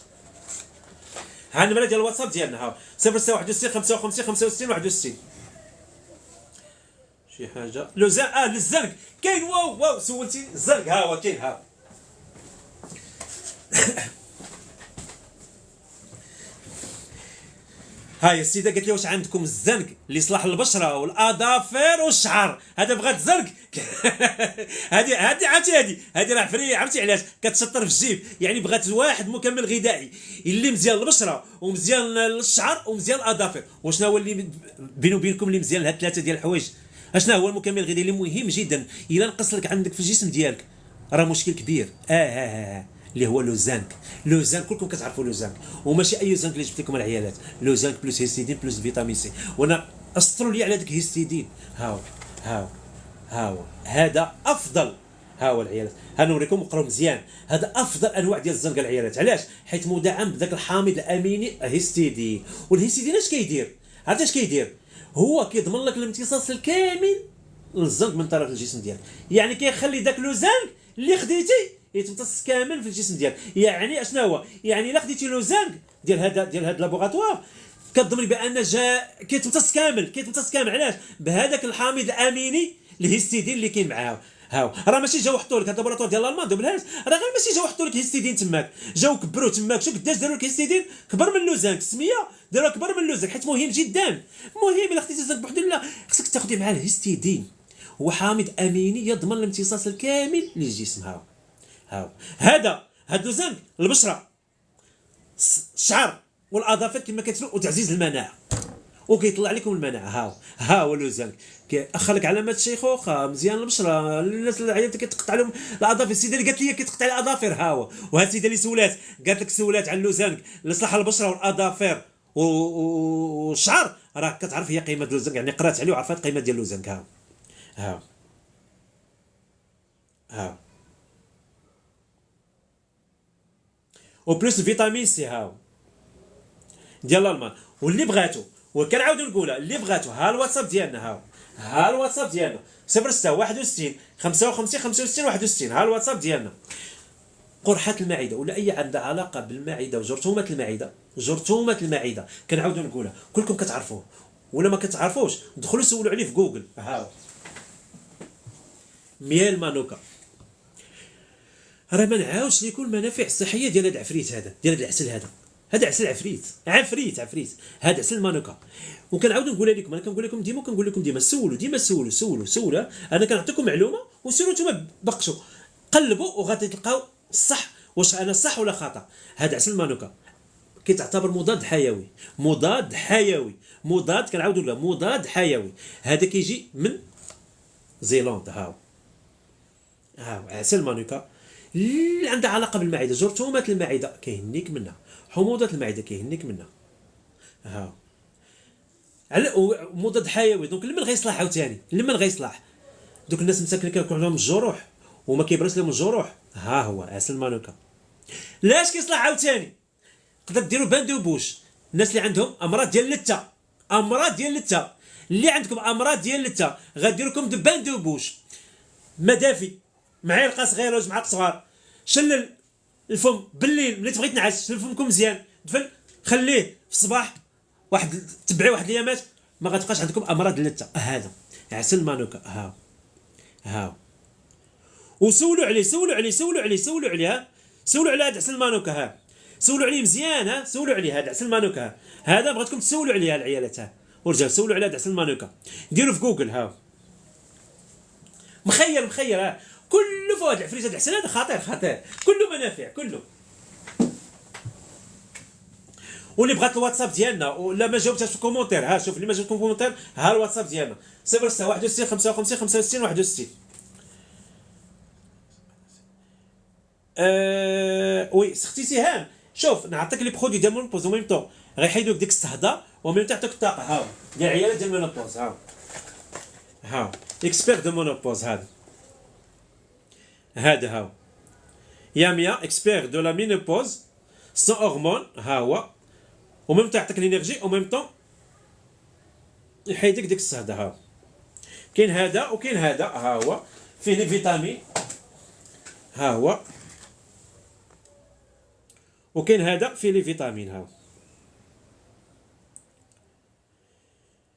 Speaker 1: النمره ديال الواتساب ديالنا 0661 55 65 61. شي حاجه لو الزرق كاين. واو سولتي الزرق، هو كاين. هاي السيده قالت لي واش عندكم الزنق اللي يصلح البشره والاظافر والشعر، هذا بغات زنق. هذه عرفتي، هذه راه فري، عرفتي علاش كتشطر في الجيب؟ يعني بغات واحد مكمل غذائي اللي مزيان للبشره ومزيان للشعر ومزيان للاظافر. وشنا هو اللي بيني وبينكم اللي مزيان لهاد ثلاثه ديال الحوايج؟ اشنا هو المكمل الغذائي اللي مهم جدا الا نقص لك عندك في الجسم ديالك راه مشكل كبير. اللي هو لو زانك. لو زانك كلكم كتعرفوا لو زانك، وماشي اي زانك اللي جبت لكم العيالات. لو زانك بلس هيستيدين بلس فيتامين سي. وانا اسطروا لي على داك هيستيدين. هاو هذا افضل. هاو العيالات، ها نوريكم وقراو مزيان. هذا افضل انواع ديال الزنقه العيالات. علاش؟ حيت مدعم بذاك الحامض الاميني هيستيدين. والهيستيدين اش كيدير؟ عرفت اش كيدير؟ هو كيضمن لك الامتصاص الكامل للزنق من طرف الجسم ديالك. يعني كيخلي داك لو زنق اللي خديتي يتمتص كامل في الجسم ديالك. يعني اشنا هو؟ يعني الا خديتي لو زنق ديال هذا لابوغاتوار كتضمني بان كيتمتص كامل. علاش؟ بهذاك الحامض الاميني الهيستيدين اللي كاين معاه. راه ماشي جاو حطوا لك هذا لابوراتوار ديال الالمان دوب الهاز، راه غير ماشي جاو حطوا لك هيستيدين تماك، جاو كبروا تماك. شوف قداش داروا لك هيستيدين كبر من لوزانك، السميه داروا كبر من لوزانك حيت مهم جدا. مهم الا خديتي زنك بوحدو لا خصك تاخدي معاه الهيستيدين. هو حامض اميني يضمن الامتصاص الكامل للجسم. هذا لوزانك البشره الشعر والاظافر كما كتقول، وتعزيز المناعه وكيطلع لكم المناعه. ها هو لوزانك كيأخرك علامات الشيخوخه، مزيان البشره. الناس اللي عيالتك كتقطع لهم الاظافر، السيده اللي قالت لي كتقطع الاظافر ها هو. وهاد السيده اللي سولات قالت لك سولات على لوزانك لصلاح البشره والاظافر والشعر، راه كتعرف هي قيمه لوزانك، يعني قرات عليه وعرفت قيمه ديال لوزانك. ها وبلس فيتامين سي ديال الالمان. واللي بغاتو وكنعاودو نقولها، اللي بغاتو ها الواتساب ديالنا. ها الواتساب ديالنا 06 61 55 65 61. ها الواتساب ديالنا. قرحه المعده ولا اي عندها علاقه بالمعده وجرثومه المعده كنعاودو نقولها، كلكم كتعرفوه ولا ما كتعرفوش دخلوا سولوا عليه في جوجل. ميال مانوكا. راه ما نعاودش لكم المنافع الصحيه ديال هذا العفريت، ديال هذا العسل. هذا عسل عفريت. هذا عسل مانوكا. وكنعاود نقولها لكم، انا كنقول لكم ديما سولوا. انا كنعطيكم معلومه وسولوا نتوما بقشوا قلبوا وغادي تلقاو الصح، واش انا صح ولا خطا. هذا عسل مانوكا كيتعتبر مضاد كنعاودوا لها مضاد حيوي. هذا كيجي من زيلاند. عسل مانوكا اللي عندها علاقه بالمعده، جرثومه المعده كيهنيك منها، حموضه المعده كيهنيك منها. على مضاد حيوي. دونك لمن غيصلح عاوتاني؟ دوك الناس مساكن كيكون عندهم الجروح وما كيبرس لهم الجروح، ها هو عسل مانوكا. لاش كيصلح عاوتاني؟ تقدر ديروا باندوبوش. الناس اللي عندهم امراض ديال اللثه، اللي عندكم امراض ديال اللثه غادير لكم باندوبوش مدافي معلقه صغيره وجوج معالق صغار. شلل الفم بالليل ملي تبغي تنعس، شلل فمكم مزيان، دفن خليه في الصباح، تبعي واحد الايامات ما غتبقاش عندكم امراض اللثه. هذا عسل مانوكا. وسولوا عليه هذا عسل مانوكا. سولوا عليه مزيان. سولوا عليه هذا عسل مانوكا. هذا بغيتكم تسولوا عليه العيالات ورجال، سولوا عليه هذا عسل مانوكا. ديروا في جوجل. مخير كله فوق العفريت. هذا العسل هذا خطير كله منافع كله. واللي بغات الواتساب ديالنا ولا ما جاوبتهاش في الكومونتير، شوف اللي ما جاوبتكم في الكومونتير، ها الواتساب ديالنا 06 61 55 65 61. وي سختي سهام، شوف نعطيك لي برودوي ديال مونوبوز وميم طون غيحيدوا لك ديك الصهده وميم تعطيك الطاقه. ديال عيالات ديال مونوبوز. اكسبير دو مونوبوز. هذا ياميا اكسبير دو لا مينوبوز سون هرمون. هو وميم تعطيك لينيرجي وميم طون يحيدك ديك الصهده. كاين هذا وكاين هذا. هو فيه لي فيتامين. هو وكاين هذا فيه لي فيتامين.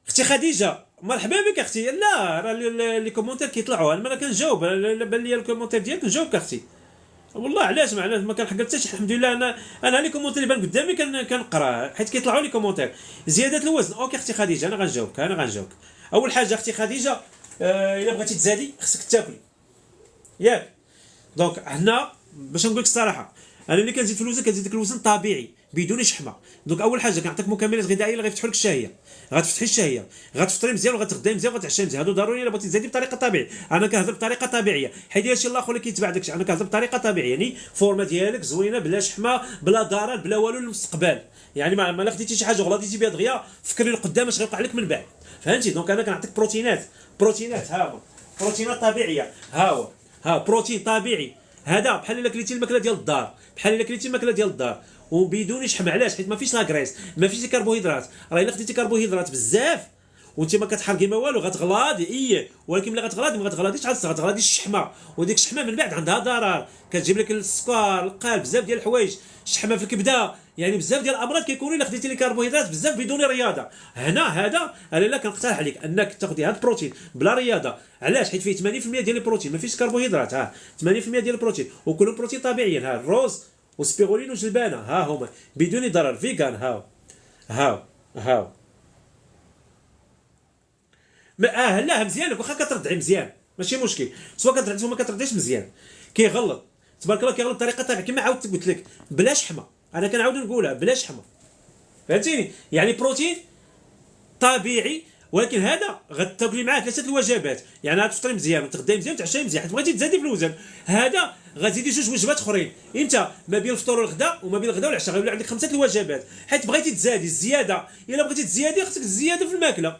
Speaker 1: اختي خديجه مرحبا بك اختي. لا راه لي كومونتير كيطلعوا انا كنجاوب، بان لي الكومونتير ديالك نجاوبك اختي. والله علاش ما كنحقر حتى شي. الحمد لله انا لي كومونتير اللي بان قدامي كنقرا، حيت كيطلعوا لي كومونتير. زياده الوزن، اوكي اختي خديجه، انا غنجاوبك. اول حاجه اختي خديجه، الا بغيتي تزادي خصك تاكلي، ياك. دونك هنا باش نقول لك الصراحه، انا اللي كنزيد في الوزن كنزيد ديك الوزن طبيعي بدون شحمه. دونك اول حاجه كنعطيك مكملات غذائيه اللي غيفتحوا لك الشهيه، غتفتحي الشهيه، غتفطري مزيان وغتغداي مزيان وغتعشي مزيان. هادو ضروري الا بغيتي تزادي بطريقه طبيعيه. انا كنهضر بطريقه طبيعيه، حيت شي الله اخر اللي كيتبع داكشي. انا كنهضر بطريقه طبيعيه، يعني فورمه ديالك زوينه بلا شحمه بلا ضرر بلا والو للمستقبل. يعني ما خديتي شي حاجه غلطيتي بها دغيا، فكري لقدام اش غيوقع لك من بعد، فهمتي؟ دونك انا كنعطيك بروتينات ها هو، بروتينات طبيعيه ها هو، ها بروتين طبيعي. هذا بحال الا كليتي الماكله ديال الدار، بحال الا كليتي الماكله ديال الدار وبدون شحم. علاش؟ حيت ما فيش لا غريس، ما فيش كربوهيدرات. راه الا خديتي كربوهيدرات بزاف وانت ما كتحرقي ما والو غتغلاضي، ولكن ملي غتغلاضي ما غتغلاضيش على الصغر، غتغلاضيش الشحمه، وديك الشحمه من بعد عندها ضرر، كتجيب لك السكر، القلب، بزاف ديال الحوايج، الشحمه في الكبده، يعني بزاف ديال الامراض كيكونوا الا خديتي لي كربوهيدرات بزاف بدون رياضه. هنا هذا انا لا كنقترح عليك انك تاخذي هذا البروتين بلا رياضه. علاش؟ حيت فيه 80% ديال البروتين، ما فيش كربوهيدرات، 80% ديال البروتين، وكلهم بروتين طبيعيين. الروز وسبيغولين وجلبانه هما بدون ضرر، فيغان. هاو لا مزيان واخا كترضعي مزيان ماشي مشكل، سواء كترضعي وما كترضعيش مزيان. كيغلط تبارك الله، كيغلط بطريقه طبيعيه كما عاودت قلت لك، بلا شحمه. انا كنعاود نقولها بلا شحمه، فهمتيني؟ يعني بروتين طبيعي، ولكن هذا غتاكلي معاه 3 الوجبات. يعني غتفطري مزيان وتغداي مزيان وتعشاي مزيان، حيت بغيتي تزادي في الوزن. هذا غتزيدي 2 وجبات اخرين. امتى؟ ما بين الفطور والغداء، وما بين الغداء والعشاء غيولي عندك 5 الوجبات، حيت بغيتي تزادي. الزياده الا بغيتي تزيادي خصك الزياده في الماكله.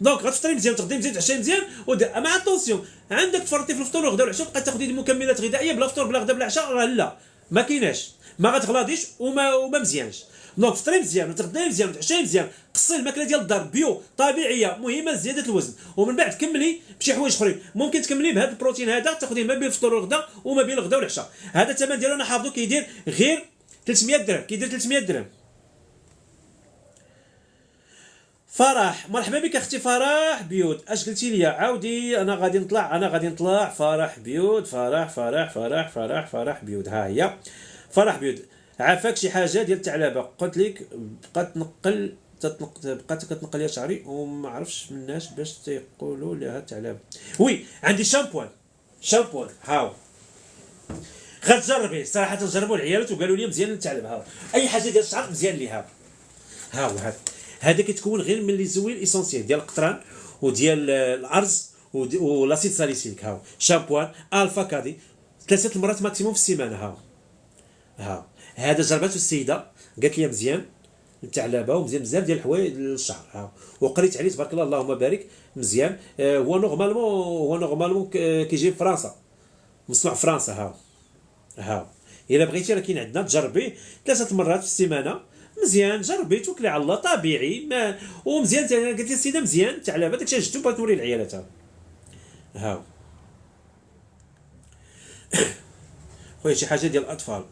Speaker 1: دونك غتفطري مزيان وتغدي مزيان وتعشاي مزيان مع اتونسيون. عندك تفرطي في الفطور والغداء والعشاء، بقى تاخذي مكملات غذائيه بلا فطور بلا غداء بلا عشاء، راه لا، ما كايناش، ما غتغلاضيش وما مزيانش. دونك فطري مزيان وتغداي مزيان وتعشاي مزيان، قصي الماكله ديال الدار بيو طبيعيه مهمه لزياده الوزن، ومن بعد كملي بشي حوايج اخرين. ممكن تكملي بهذا البروتين هذا، تاخذيه ما بين الفطور والغداء وما بين الغداء والعشاء. هذا الثمن ديالو انا حافظو كيدير غير 300 درهم، كيدير 300 درهم. فرح، مرحبا بك اختي فرح بيوت. اش قلتي لي؟ عاودي. انا غادي نطلع. فرح بيوت، فرح بيوت، ها هي فرح بيوت. عافاك شي حاجه ديال الثعلبه؟ قلت لك بقات كتنقل لي شعري وما عرفش مناش باش تيقولوا لها الثعلبه. وي عندي شامبوان هاو، غتجربي صراحه. جربوا العيالات وقالوا لي مزيان الثعلبه. هاو اي حاجه ديال الشعر مزيان ليها. هاو هذا كيتكون غير من لي زويل ايسونسيال ديال القطران وديال الارز ولاسيد ساليسيليك. هاو شامبوان الفا كادي 3 المرات ماكسيموم في السيمانه. هاو هذا جربته السيده قالت لي مزيان الثعلبه ومزيان بزاف ديال الحوايج للشعر. هاو وقريت عليه تبارك الله اللهم بارك مزيان. هو نورمالمون كيجي في فرنسا، مصنوع في فرنسا. هاو الا بغيتي راه كاين عندنا، تجربيه 3 مرات في السيمانه مزيان. جربي توكلي على الله طبيعي ما ومزيان. قالت لي السيده مزيان الثعلبه داكشي جبتو بغيت نوري العيالات. هاو خويا شي حاجه ديال الاطفال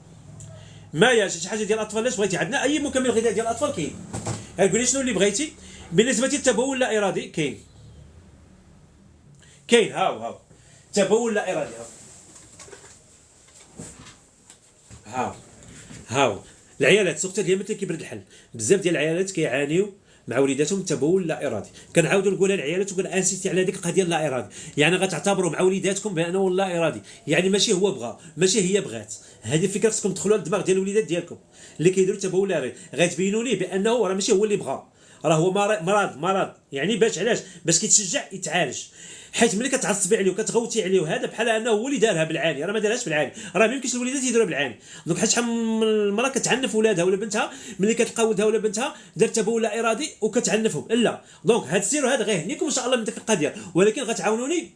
Speaker 1: ما شي حاجه ديال الاطفال. لاش بغيتي عندنا اي مكمل غذائي ديال الاطفال كاين. قولي شنو اللي بغيتي. بالنسبه للتبول لا ارادي كاين هاو تبول لا ارادي. هاو العيالات سوقت اليوم اللي كيبرد الحل، بزاف ديال العيالات كيعانيو مع وليداتهم تبول لا ارادي. كنعاودوا نقولها للعيالات انسيتي على ديك القضيه لا ارادي. يعني غتعتبروا مع وليداتكم بانه لا ارادي، يعني ماشي هو بغى ماشي هي بغات. هذه الفكره خصكم تدخلوا للدماغ ديال الوليدات ديالكم اللي كيديروا تبول لا ارادي. غتبينوا ليه بانه راه ماشي هو اللي بغى، راه هو مرض. يعني علاش؟ باش كيتشجع يتعالج. حيت ملي كتعصبي عليه وكتغوتي عليه وهذا بحال انه هو اللي دارها بالعاني، راه ما دارهاش بالعاني. راه ما يمكنش الوليدات يديروها بالعاني. دونك حيت شحال من المراه كتعنف ولادها ولا بنتها ملي كتلقى ولدها ولا بنتها دار تبول لا ارادي وكتعنفهم. لا دونك هاد السير هذا غيهنيكم ان شاء الله من ديك القضيه، ولكن غتعاونوني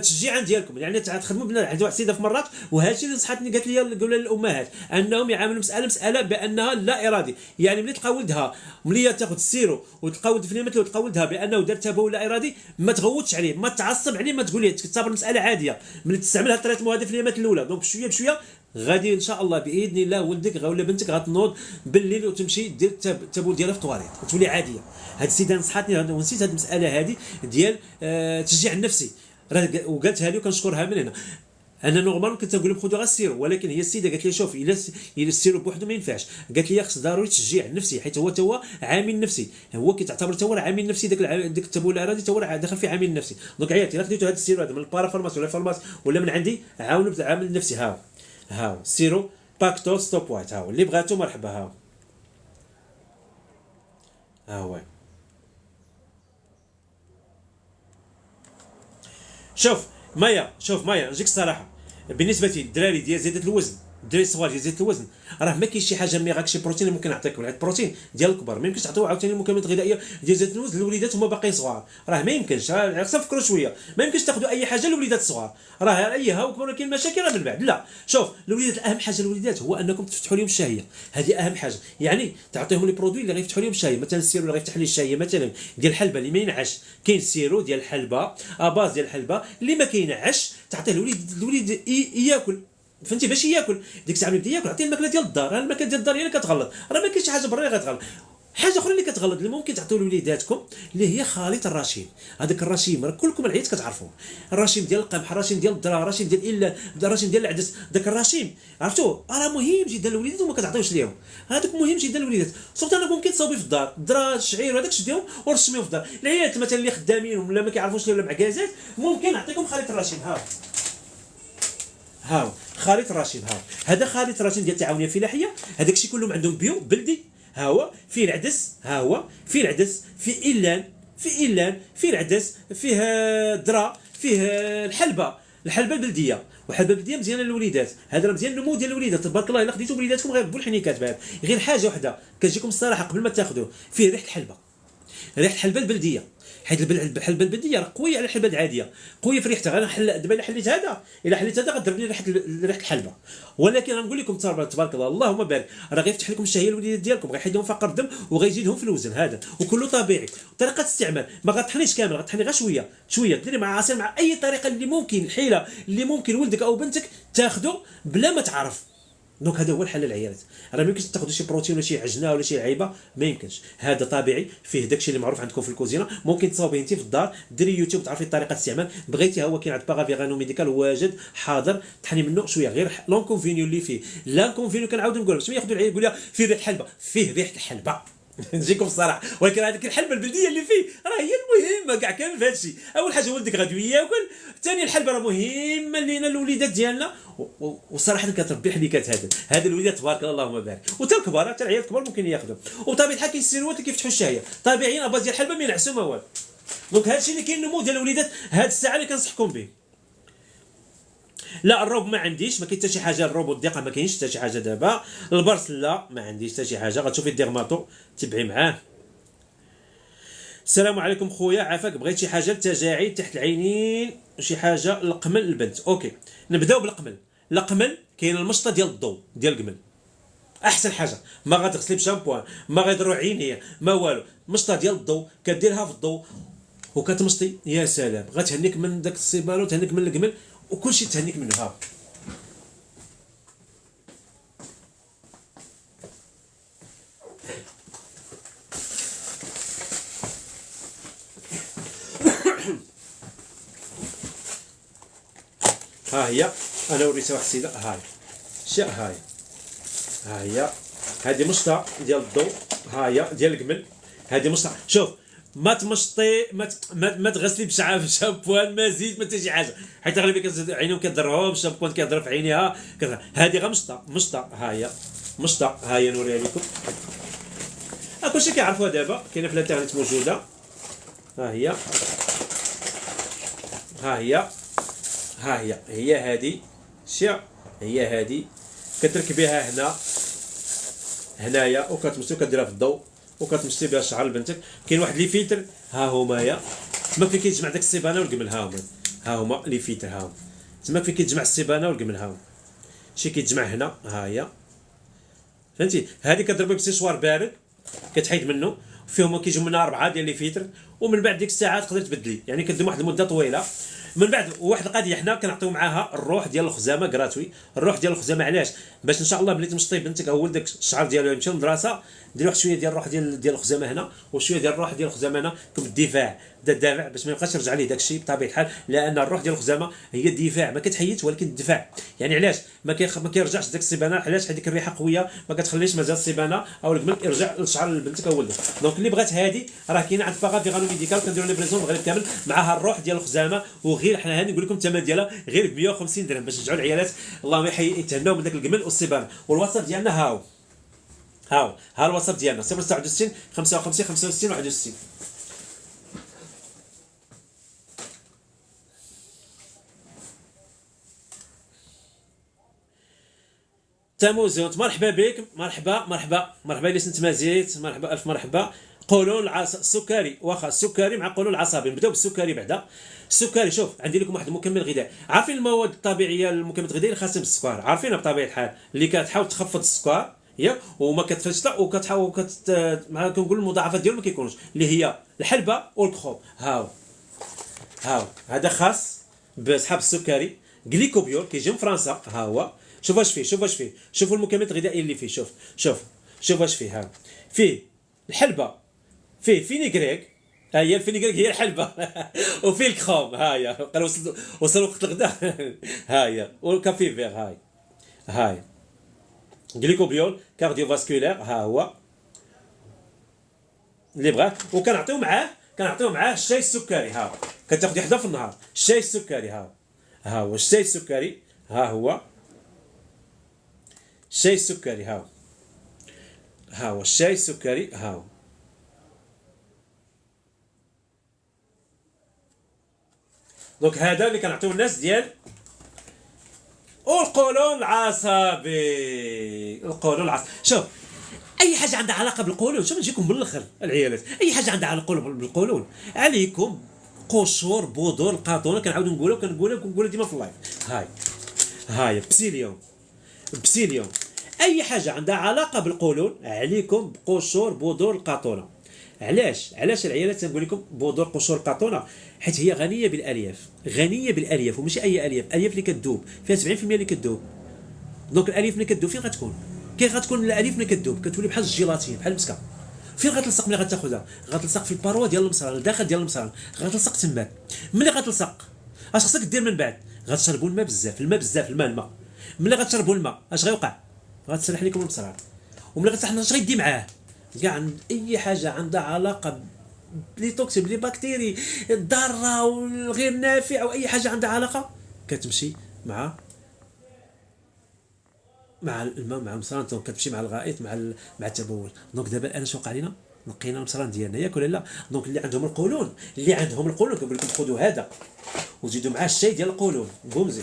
Speaker 1: تشجيعا ديالكم. يعني تخدموا بنا. عندي واحد السيده في مرات وهذا الشيء اللي نصحتني قالت لي قولوا للامهات انهم يعاملوا مساله بانها لا ارادي. يعني ملي تلقى ولدها ملي تاخذ السيرو وتلقى ولد في اليمات وتلقى ولدها بانه دار تبول لا ارادي، ما تغوتش عليه، ما تعصب عليه، ما تقول ليه، تصابر المساله عاديه. ملي تستعملها التريتمون هذا في اليمات الاولى، دونك بشويه غادي ان شاء الله باذن الله ولدك ولا بنتك غتنوض بالليل وتمشي دير التبول ديالها في الطواليت وتولي عاديه. هذه السيده نصحتني ونسيت هذه المساله هذه ديال التشجيع النفسي، وقالتها لي وكنشكرها من هنا. انا نورمال كنت نقول لهم خذوا غير السيرو، ولكن هي السيده قالت لي شوف الا السيرو بوحده ما ينفعش، قالت لي خص ضروري تشجيع النفسي، حيت هو عامل نفسي، هو كيتعتبر حتى هو عامل نفسي، داك التبول هذه حتى هو داخل في عامل نفسي. دونك عيطت الا خديتو هذا السيرو هذا من البارا فارماس ولا فارماس ولا من عندي، عاونوا بالعامل النفسي. هاو السيرو باكتو ستوب وايت، هاو اللي بغاتو مرحبا. هو شوف مايا نجيك الصراحه، بالنسبه لي الدراري ديال زياده الوزن، الدراري الصغار ديال زياده الوزن، راه ما كاينش شي حاجه ميراك، شي بروتين ممكن نعطيكم، البروتين ديال الكبار ما يمكنش تعطيو عاوتاني المكملات الغذائيه ديال زياده الوزن للوليدات هما باقيين صغار، راه ما يمكنش، خصنا نفكروا شويه، ما يمكنش تاخذوا اي حاجه للوليدات الصغار، راه ايها وكبروا كاين مشاكل راه من بعد. لا شوف الوليدات اهم حاجه للوليدات هو انكم تفتحوا لهم الشهيه، هذه اهم حاجه، يعني تعطيهم لي برودوي اللي غيفتحوا لهم الشهيه، مثلا السيرو اللي غيفتح لي الشهيه مثلا ديال الحلبه اللي ما ينعش، كاين السيرو ديال الحلبه اباز ديال الحلبه اللي ما كينعش، تعطيه الوليد ياكل، فهمتي، باش ياكل ديك الساعه يبدا ياكل، عطيه الماكله ديال الدار، راه الماكله ديال الدار هي اللي كتغلط، راه ما كاينش حاجه برا اللي غتغلط. حاجه اخرى اللي كتغلط اللي ممكن تعطيو لوليداتكم اللي هي خليط الرشيم، هذاك الرشيم راه كلكم العيد كتعرفوه، الرشيم ديال القمح، الرشيم ديال الذره، الرشيم ديال الرشيم ديال العدس، داك الرشيم عرفتوه راه مهم جدا للوليدات وما كتعطيوش ليهم، هذاك مهم جدا للوليدات، سورتو انا ممكن تصاوبي في الدار الذره الشعير وهذاك شديهم ورشميهم في الدار، العيالات مثلا اللي خدامين ولا ما كيعرفوش ولا معكازات ممكن نعطيكم خليط الرشيم. هاو خليط الرشيم، هذا خليط الرشيم ديال التعاونيه الفلاحيه، هذاك الشيء كلهم عندهم بيو بلدي، فيه العدس، فيه العدس، فيه فيه العدس، فيه الذره، فيه الحلبه البلديه، والحلبه البلديه مزيانه للوليدات، هذا راه مزيان النمو ديال الوليدات، تبارك الله الا خديتو وليداتكم غيركبوا الحنيكات بعد، غير حاجه وحده كتجيكم الصراحه قبل ما تاخذوه، فيه ريحه الحلبه، ريحه الحلبه البلديه، حيت الحلبه البلديه راه قويه على الحلبه العاديه، قويه في ريحتها، انا دابا الا حليت هذا غضرب لي ريحه الحلبه، ولكن غنقول لكم تبارك الله اللهم بارك، راه غيفتح لكم الشهيه الوليدات ديالكم، غيحيد لهم فقر الدم وغيزيدهم في الوزن، هذا وكله طبيعي. طريقه الاستعمال ما غطحنيش كامل، غطحني غير شويه ديري مع عصير، مع اي طريقه اللي ممكن، الحيله اللي ممكن ولدك او بنتك تاخذه بلا ما تعرف. دونك هذا هو الحل للعيالات، راه ما يمكنش تاخذوا شي بروتين ولا شي عجنه ولا شي عيبه، ما يمكنش، هذا طبيعي فيه داكشي اللي معروف عندكم في الكوزينه، ممكن تصاوبيه انت في الدار، ديري يوتيوب تعرفي طريقه الاستعمال، بغيتي هو كاين عند باغا فيغانو ميديكال واجد حاضر، طحني منه شويه، غير لونكونفينيو اللي فيه، لا كونفينيو كنعاود نقول باش ما ياخذوا العيال يقول لها فيه ريحه الحلبه، فيه ريحه الحلبه نجيكم الصراحه، ولكن هذيك الحلبه البلديه اللي فيه راه هي المهمه كاع كامل في هذا الشيء، اول حاجه ولدك غادي ياكل، ثاني الحلبه راه مهمه لينا الوليدات ديالنا، وصراحه كتربي الحنيكات، هذا الوليدات تبارك الله اللهم بارك، وتا الكبار حتى العيال الكبار ممكن ياخذوا، وطبيعه الحال كاين السيروات اللي كيفتحوا الشهيه طبيعيين اباز ديال الحلبه ما ينعسوا ما والو. دونك هذا الشيء اللي كاين النمو ديال الوليدات هذه الساعه اللي كنصحكم به. لا الروب ما عنديش، ما كاين حتى شي حاجه، الروب والدقه ما كاينش حتى شي حاجه دابا، البرص لا ما عنديش حتى شي حاجه، غتشوفي الديرماتو تبعي معاه. السلام عليكم خويا عافاك، بغيت شي حاجه للتجاعيد تحت العينين وشي حاجه للقمل البنت. اوكي نبداو بالقمل. القمل كاين المشطه ديال الضوء ديال القمل، احسن حاجه، ما غتغسلي بشامبوان، ما غيضروا عينيه ما والو، مشطه ديال الضوء كديرها في الضوء وكتمشطي، يا سلام غتهنيك من داك الصيبان وتهنيك من القمل وكلشي تهنيك منه. هي انا وريتها واحد السيده، هي هذه مشطه ديال الضوء، هي ديال القمل، هذه مشطه، شوف ما تمشطي ما تغسلي بشامبوان، ما زيد ما حتى شي حاجه، حيت اغلبيه عينهم كيضرهم الشامبوان كيضرب في عينيها، هذه غير مشطه، هي مشطه، هي نوريها لكم، كلشي كيعرفوها دابا كاينه في الانترنت موجوده، هي هذه شي، هي هذه كتركبيها هنايا وكتمشي وكديرها في الضوء وكتمشي بها الشعر لبنتك. كاين واحد لي فيلتر ها هما، تما فين كيتجمع داك السيبانه والقمل، ها هما لي فيلتر، تما فين كيتجمع السيبانه والقمل، شي كيتجمع هنا، هي فهمتي، هذه كضربي بسيشوار بارد كتحيد منه، فيهم كيجيو منها 4 ديال لي فيتر، ومن بعد ديك الساعه تقدر تبدلي، يعني كدير واحد المده طويله. من بعد واحد القضيه حنا كنعطيو معاها الروح ديال الخزامه كراتوي، الروح ديال الخزامه علاش؟ باش ان شاء الله ملي تمشطي بنتك او ولدك الشعر ديالو يمشي للمدرسه، دير واحد شويه ديال الروح ديال الخزامه هنا وشويه ديال الروح ديال الخزامه هنا، بالدفاع بدا دافع باش ما يبقاش يرجع ليه داك الشيء بطبيعه الحال، لان الروح ديال الخزامه هي الدفاع، ما كتحيدش ولكن الدفاع. يعني علاش ما كيرجعش داك السيبانه؟ علاش؟ هذيك الريحه قويه ما كتخليش مازال السيبانه او الجمل يرجع للشعر لبنتك او ولدك. دونك اللي بغات هذه راه كاينه عند فقط في غانو ميديكال، كنديروا لي بريزون المغرب كامل معها الروح ديال الخزامه. وغير حنا هاني نقول لكم الثمن ديالها غير ب 150 درهم باش نرجعوا العيالات اللهم يتهناو من داك الجمل والسيبانه. والواتساب ديالنا ها الواتساب ديالنا 069 55 65 61. تاموزونت مرحبا بك، مرحبا الا سنت مازيت، مرحبا الف مرحبا. قولون السكري، واخا السكري مع قولون العصبي، نبداو بالسكري بعدا. السكري شوف عندي لكم واحد المكمل غذائي. عارفين المواد الطبيعيه المكملات الغذائيه اللي خاصين بالسكر، عارفينها بطبيعه الحال، اللي كتحاول تخفض السكر ياك وما كتفرجش لا وكتحاول مع كنقول المضاعفات ديالو ما كيكونوش، اللي هي الحلبه والكخوب. هاو هذا خاص بصحاب السكري. جليكوبيول كيجي من فرنسا، ها هو. شوف واش فيه، شوفوا المكملات الغذائيه اللي فيه. شوف واش فيه. ها فيه الحلبه، فيه فينيغريك، ها هي الفينيغريك هي الحلبه وفيه الكخوم، ها هي قال وصل وقت الغداء ها هي والكافي فيغ، هاي جليكوبيول كارديو فاسكولير، ها هو اللي بغاه. وكنعطيو معاه الشاي السكري. ها كتاخذ وحده في النهار الشاي السكري. ها هو الشاي السكري، ها هو الشاي السكري، ها هو الشاي السكري، ها هو. دونك هذا اللي كنعطيو الناس ديال القولون العصبي. شوف اي حاجه عندها علاقه بالقولون، شوف نجيكم من الاخر العيالات، اي حاجه عندها علاقه بالقولون عليكم قشور بودور القاطونه. كنعاود نقولها ديما في اللايف. هاي بسيليوم اي حاجه عندها علاقه بالقولون عليكم بقشور بودور القاطونه. علاش العيالات تنقول لكم بودور قشور القاطونه؟ حيت هي غنيه بالالياف وماشي اي الياف اللي كتذوب فيها 70% اللي كتذوب. دونك الالياف اللي كتذوب فين غتكون؟ غتكون الالياف اللي كتذوب كتولي بحال الجيلاتين بحال المسكه. فين غتلصق ملي غتاخذها؟ غتلصق في الباروا ديال المصران، الداخل ديال المصران غتلصق تماك. ملي غتلصق اش خصك دير من بعد؟ غتشربوا الماء بزاف، الماء. ملي غتشربوا الماء اش غيوقع؟ غتسرح لكم المصران. وملي غتسرح اش غيدي معاه؟ كاع اي حاجه عندها علاقه بلي توكسين بلي بكتيري الضاره والغير نافع او اي حاجه عندها علاقه كتمشي مع الماء مع المصران. كتمشي مع الغائط مع التبول. دونك دابا انا شنو وقع لينا؟ نقينا المصران ديالنا ياك ولا لا؟ دونك اللي عندهم القولون كنقول لكم خذوا هذا وزيدوا معاه الشاي ديال القولون بومزي.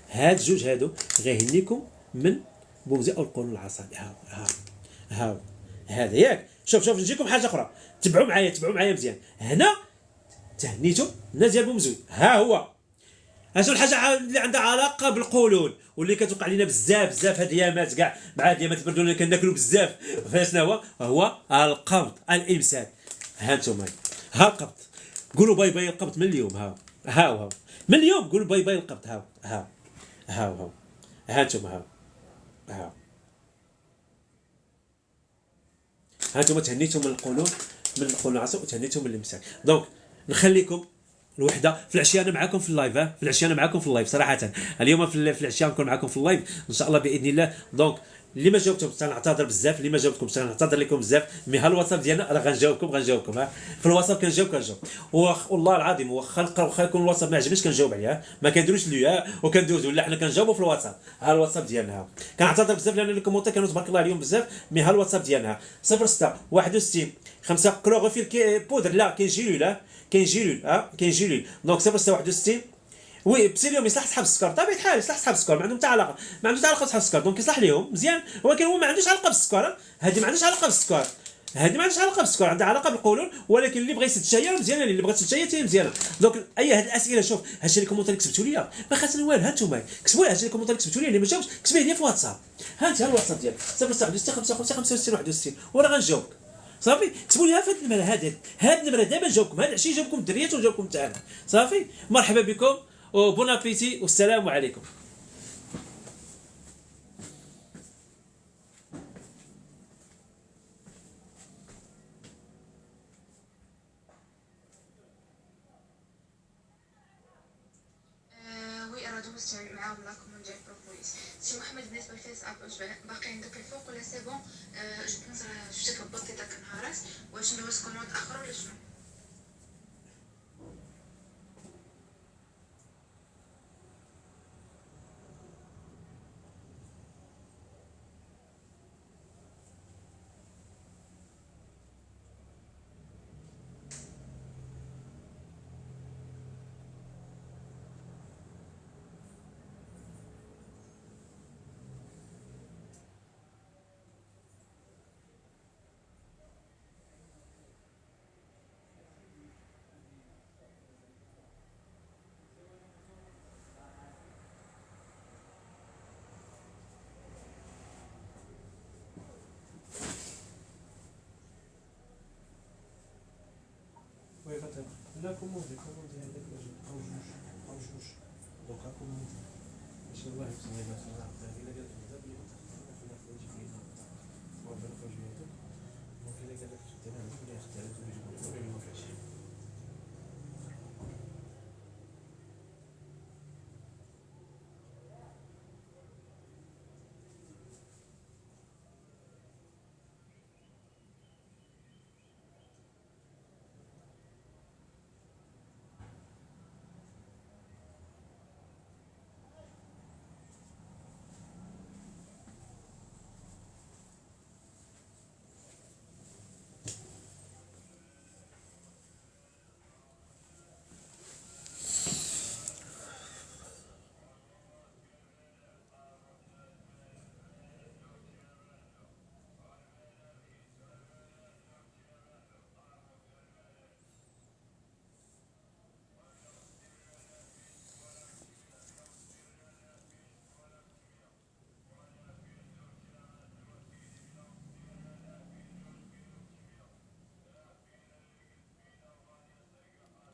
Speaker 1: هاد جوج هادو غيهنيكم من بومزي او القولون العصبي. هاو هذا ياك. شوف نجيكم حاجه اخرى، تبعوا معايا مزيان. هنا تهنيتو الناس ديال بومزوي. ها هو هاشو الحاجه اللي عندها علاقه بالقولون واللي كتوقع لنا بزاف هاد الايامات كاع مع هاد الايامات البردون اللي كناكلوا بزاف. فشنو هو القبض الامساك. ها انتم ها القبض، قولوا باي باي القبض من اليوم. ها من اليوم قولوا باي باي القبض. ها انتم ها انتم تهنيتم من القولون العصب وتهنيتم من الامساك. دونك نخليكم الوحده في العشيه انا معكم في اللايف. في العشيه انا معكم في اللايف صراحه. اليوم في العشيه نكون معكم في اللايف ان شاء الله باذن الله. دونك اللي ما جاوبتم تنعتذر بزاف، اللي ما جاوبتكم تنعتذر لكم بزاف. مي ها الواتساب ديالنا راه غنجاوبكم. في الواتساب كنجاوب والله العظيم واخا يكون الواتساب ما عجبنيش كنجاوب عليه، ما كنديروش ليا وكندوزو لا حنا كنجاوبوا في الواتساب. ها الواتساب ديالنا كنعتذر بزاف لان الكومونتير كانوا تبارك الله عليهم بزاف. مي ها الواتساب ديالنا 06 61 5 كلوروفيل بودر لا كاين جيلول دونك 06 61. وي بسيليوم يصلح صحاب السكر بطبيعه الحال، يصلح صحاب السكر ما عندهم حتى علاقه بصحاب السكر. دونك يصلح لهم مزيان، ولكن هو ما عندوش علاقه بالسكر. هذه ما عندهاش علاقه بالسكر، عندها علاقه بالقولون. ولكن اللي بغى يسد شهيه مزيانه، اللي بغات تسد شهيه مزيانه. دونك اي هاد الاسئله شوف هادشي اللي كومونتير كتبتوا لي ما خاصني والو. هانتوما كتبوا هادشي اللي كومونتير كتبتوا لي اللي ما جاوبش كتبيه لي في واتساب. ها انت الواتساب ديالك 061 55 65 61 وانا غنجاوبك صافي. كتبوا لي في هاد النمره هاد النمره دابا نجاوبكم. هاد العشيه نجاوبكم الدريات ونجاوبكم حتى انا صافي. مرحبا بكم وبون ابيتي والسلام عليكم.
Speaker 2: دوزت معاهم لا كوموند ديال بروبوليس. سي محمد بالنسبه للفيس اب واش باقي عندك الفوق ولا سي بون؟ جو بونس راه شفتك هبطتي داك النهارات، واش ندوز كوموند اخر ولا شنو؟
Speaker 1: وي فاطمه. لا كوموندي هذاك او جوج. دوكا كوموندي. ان شاء الله يكون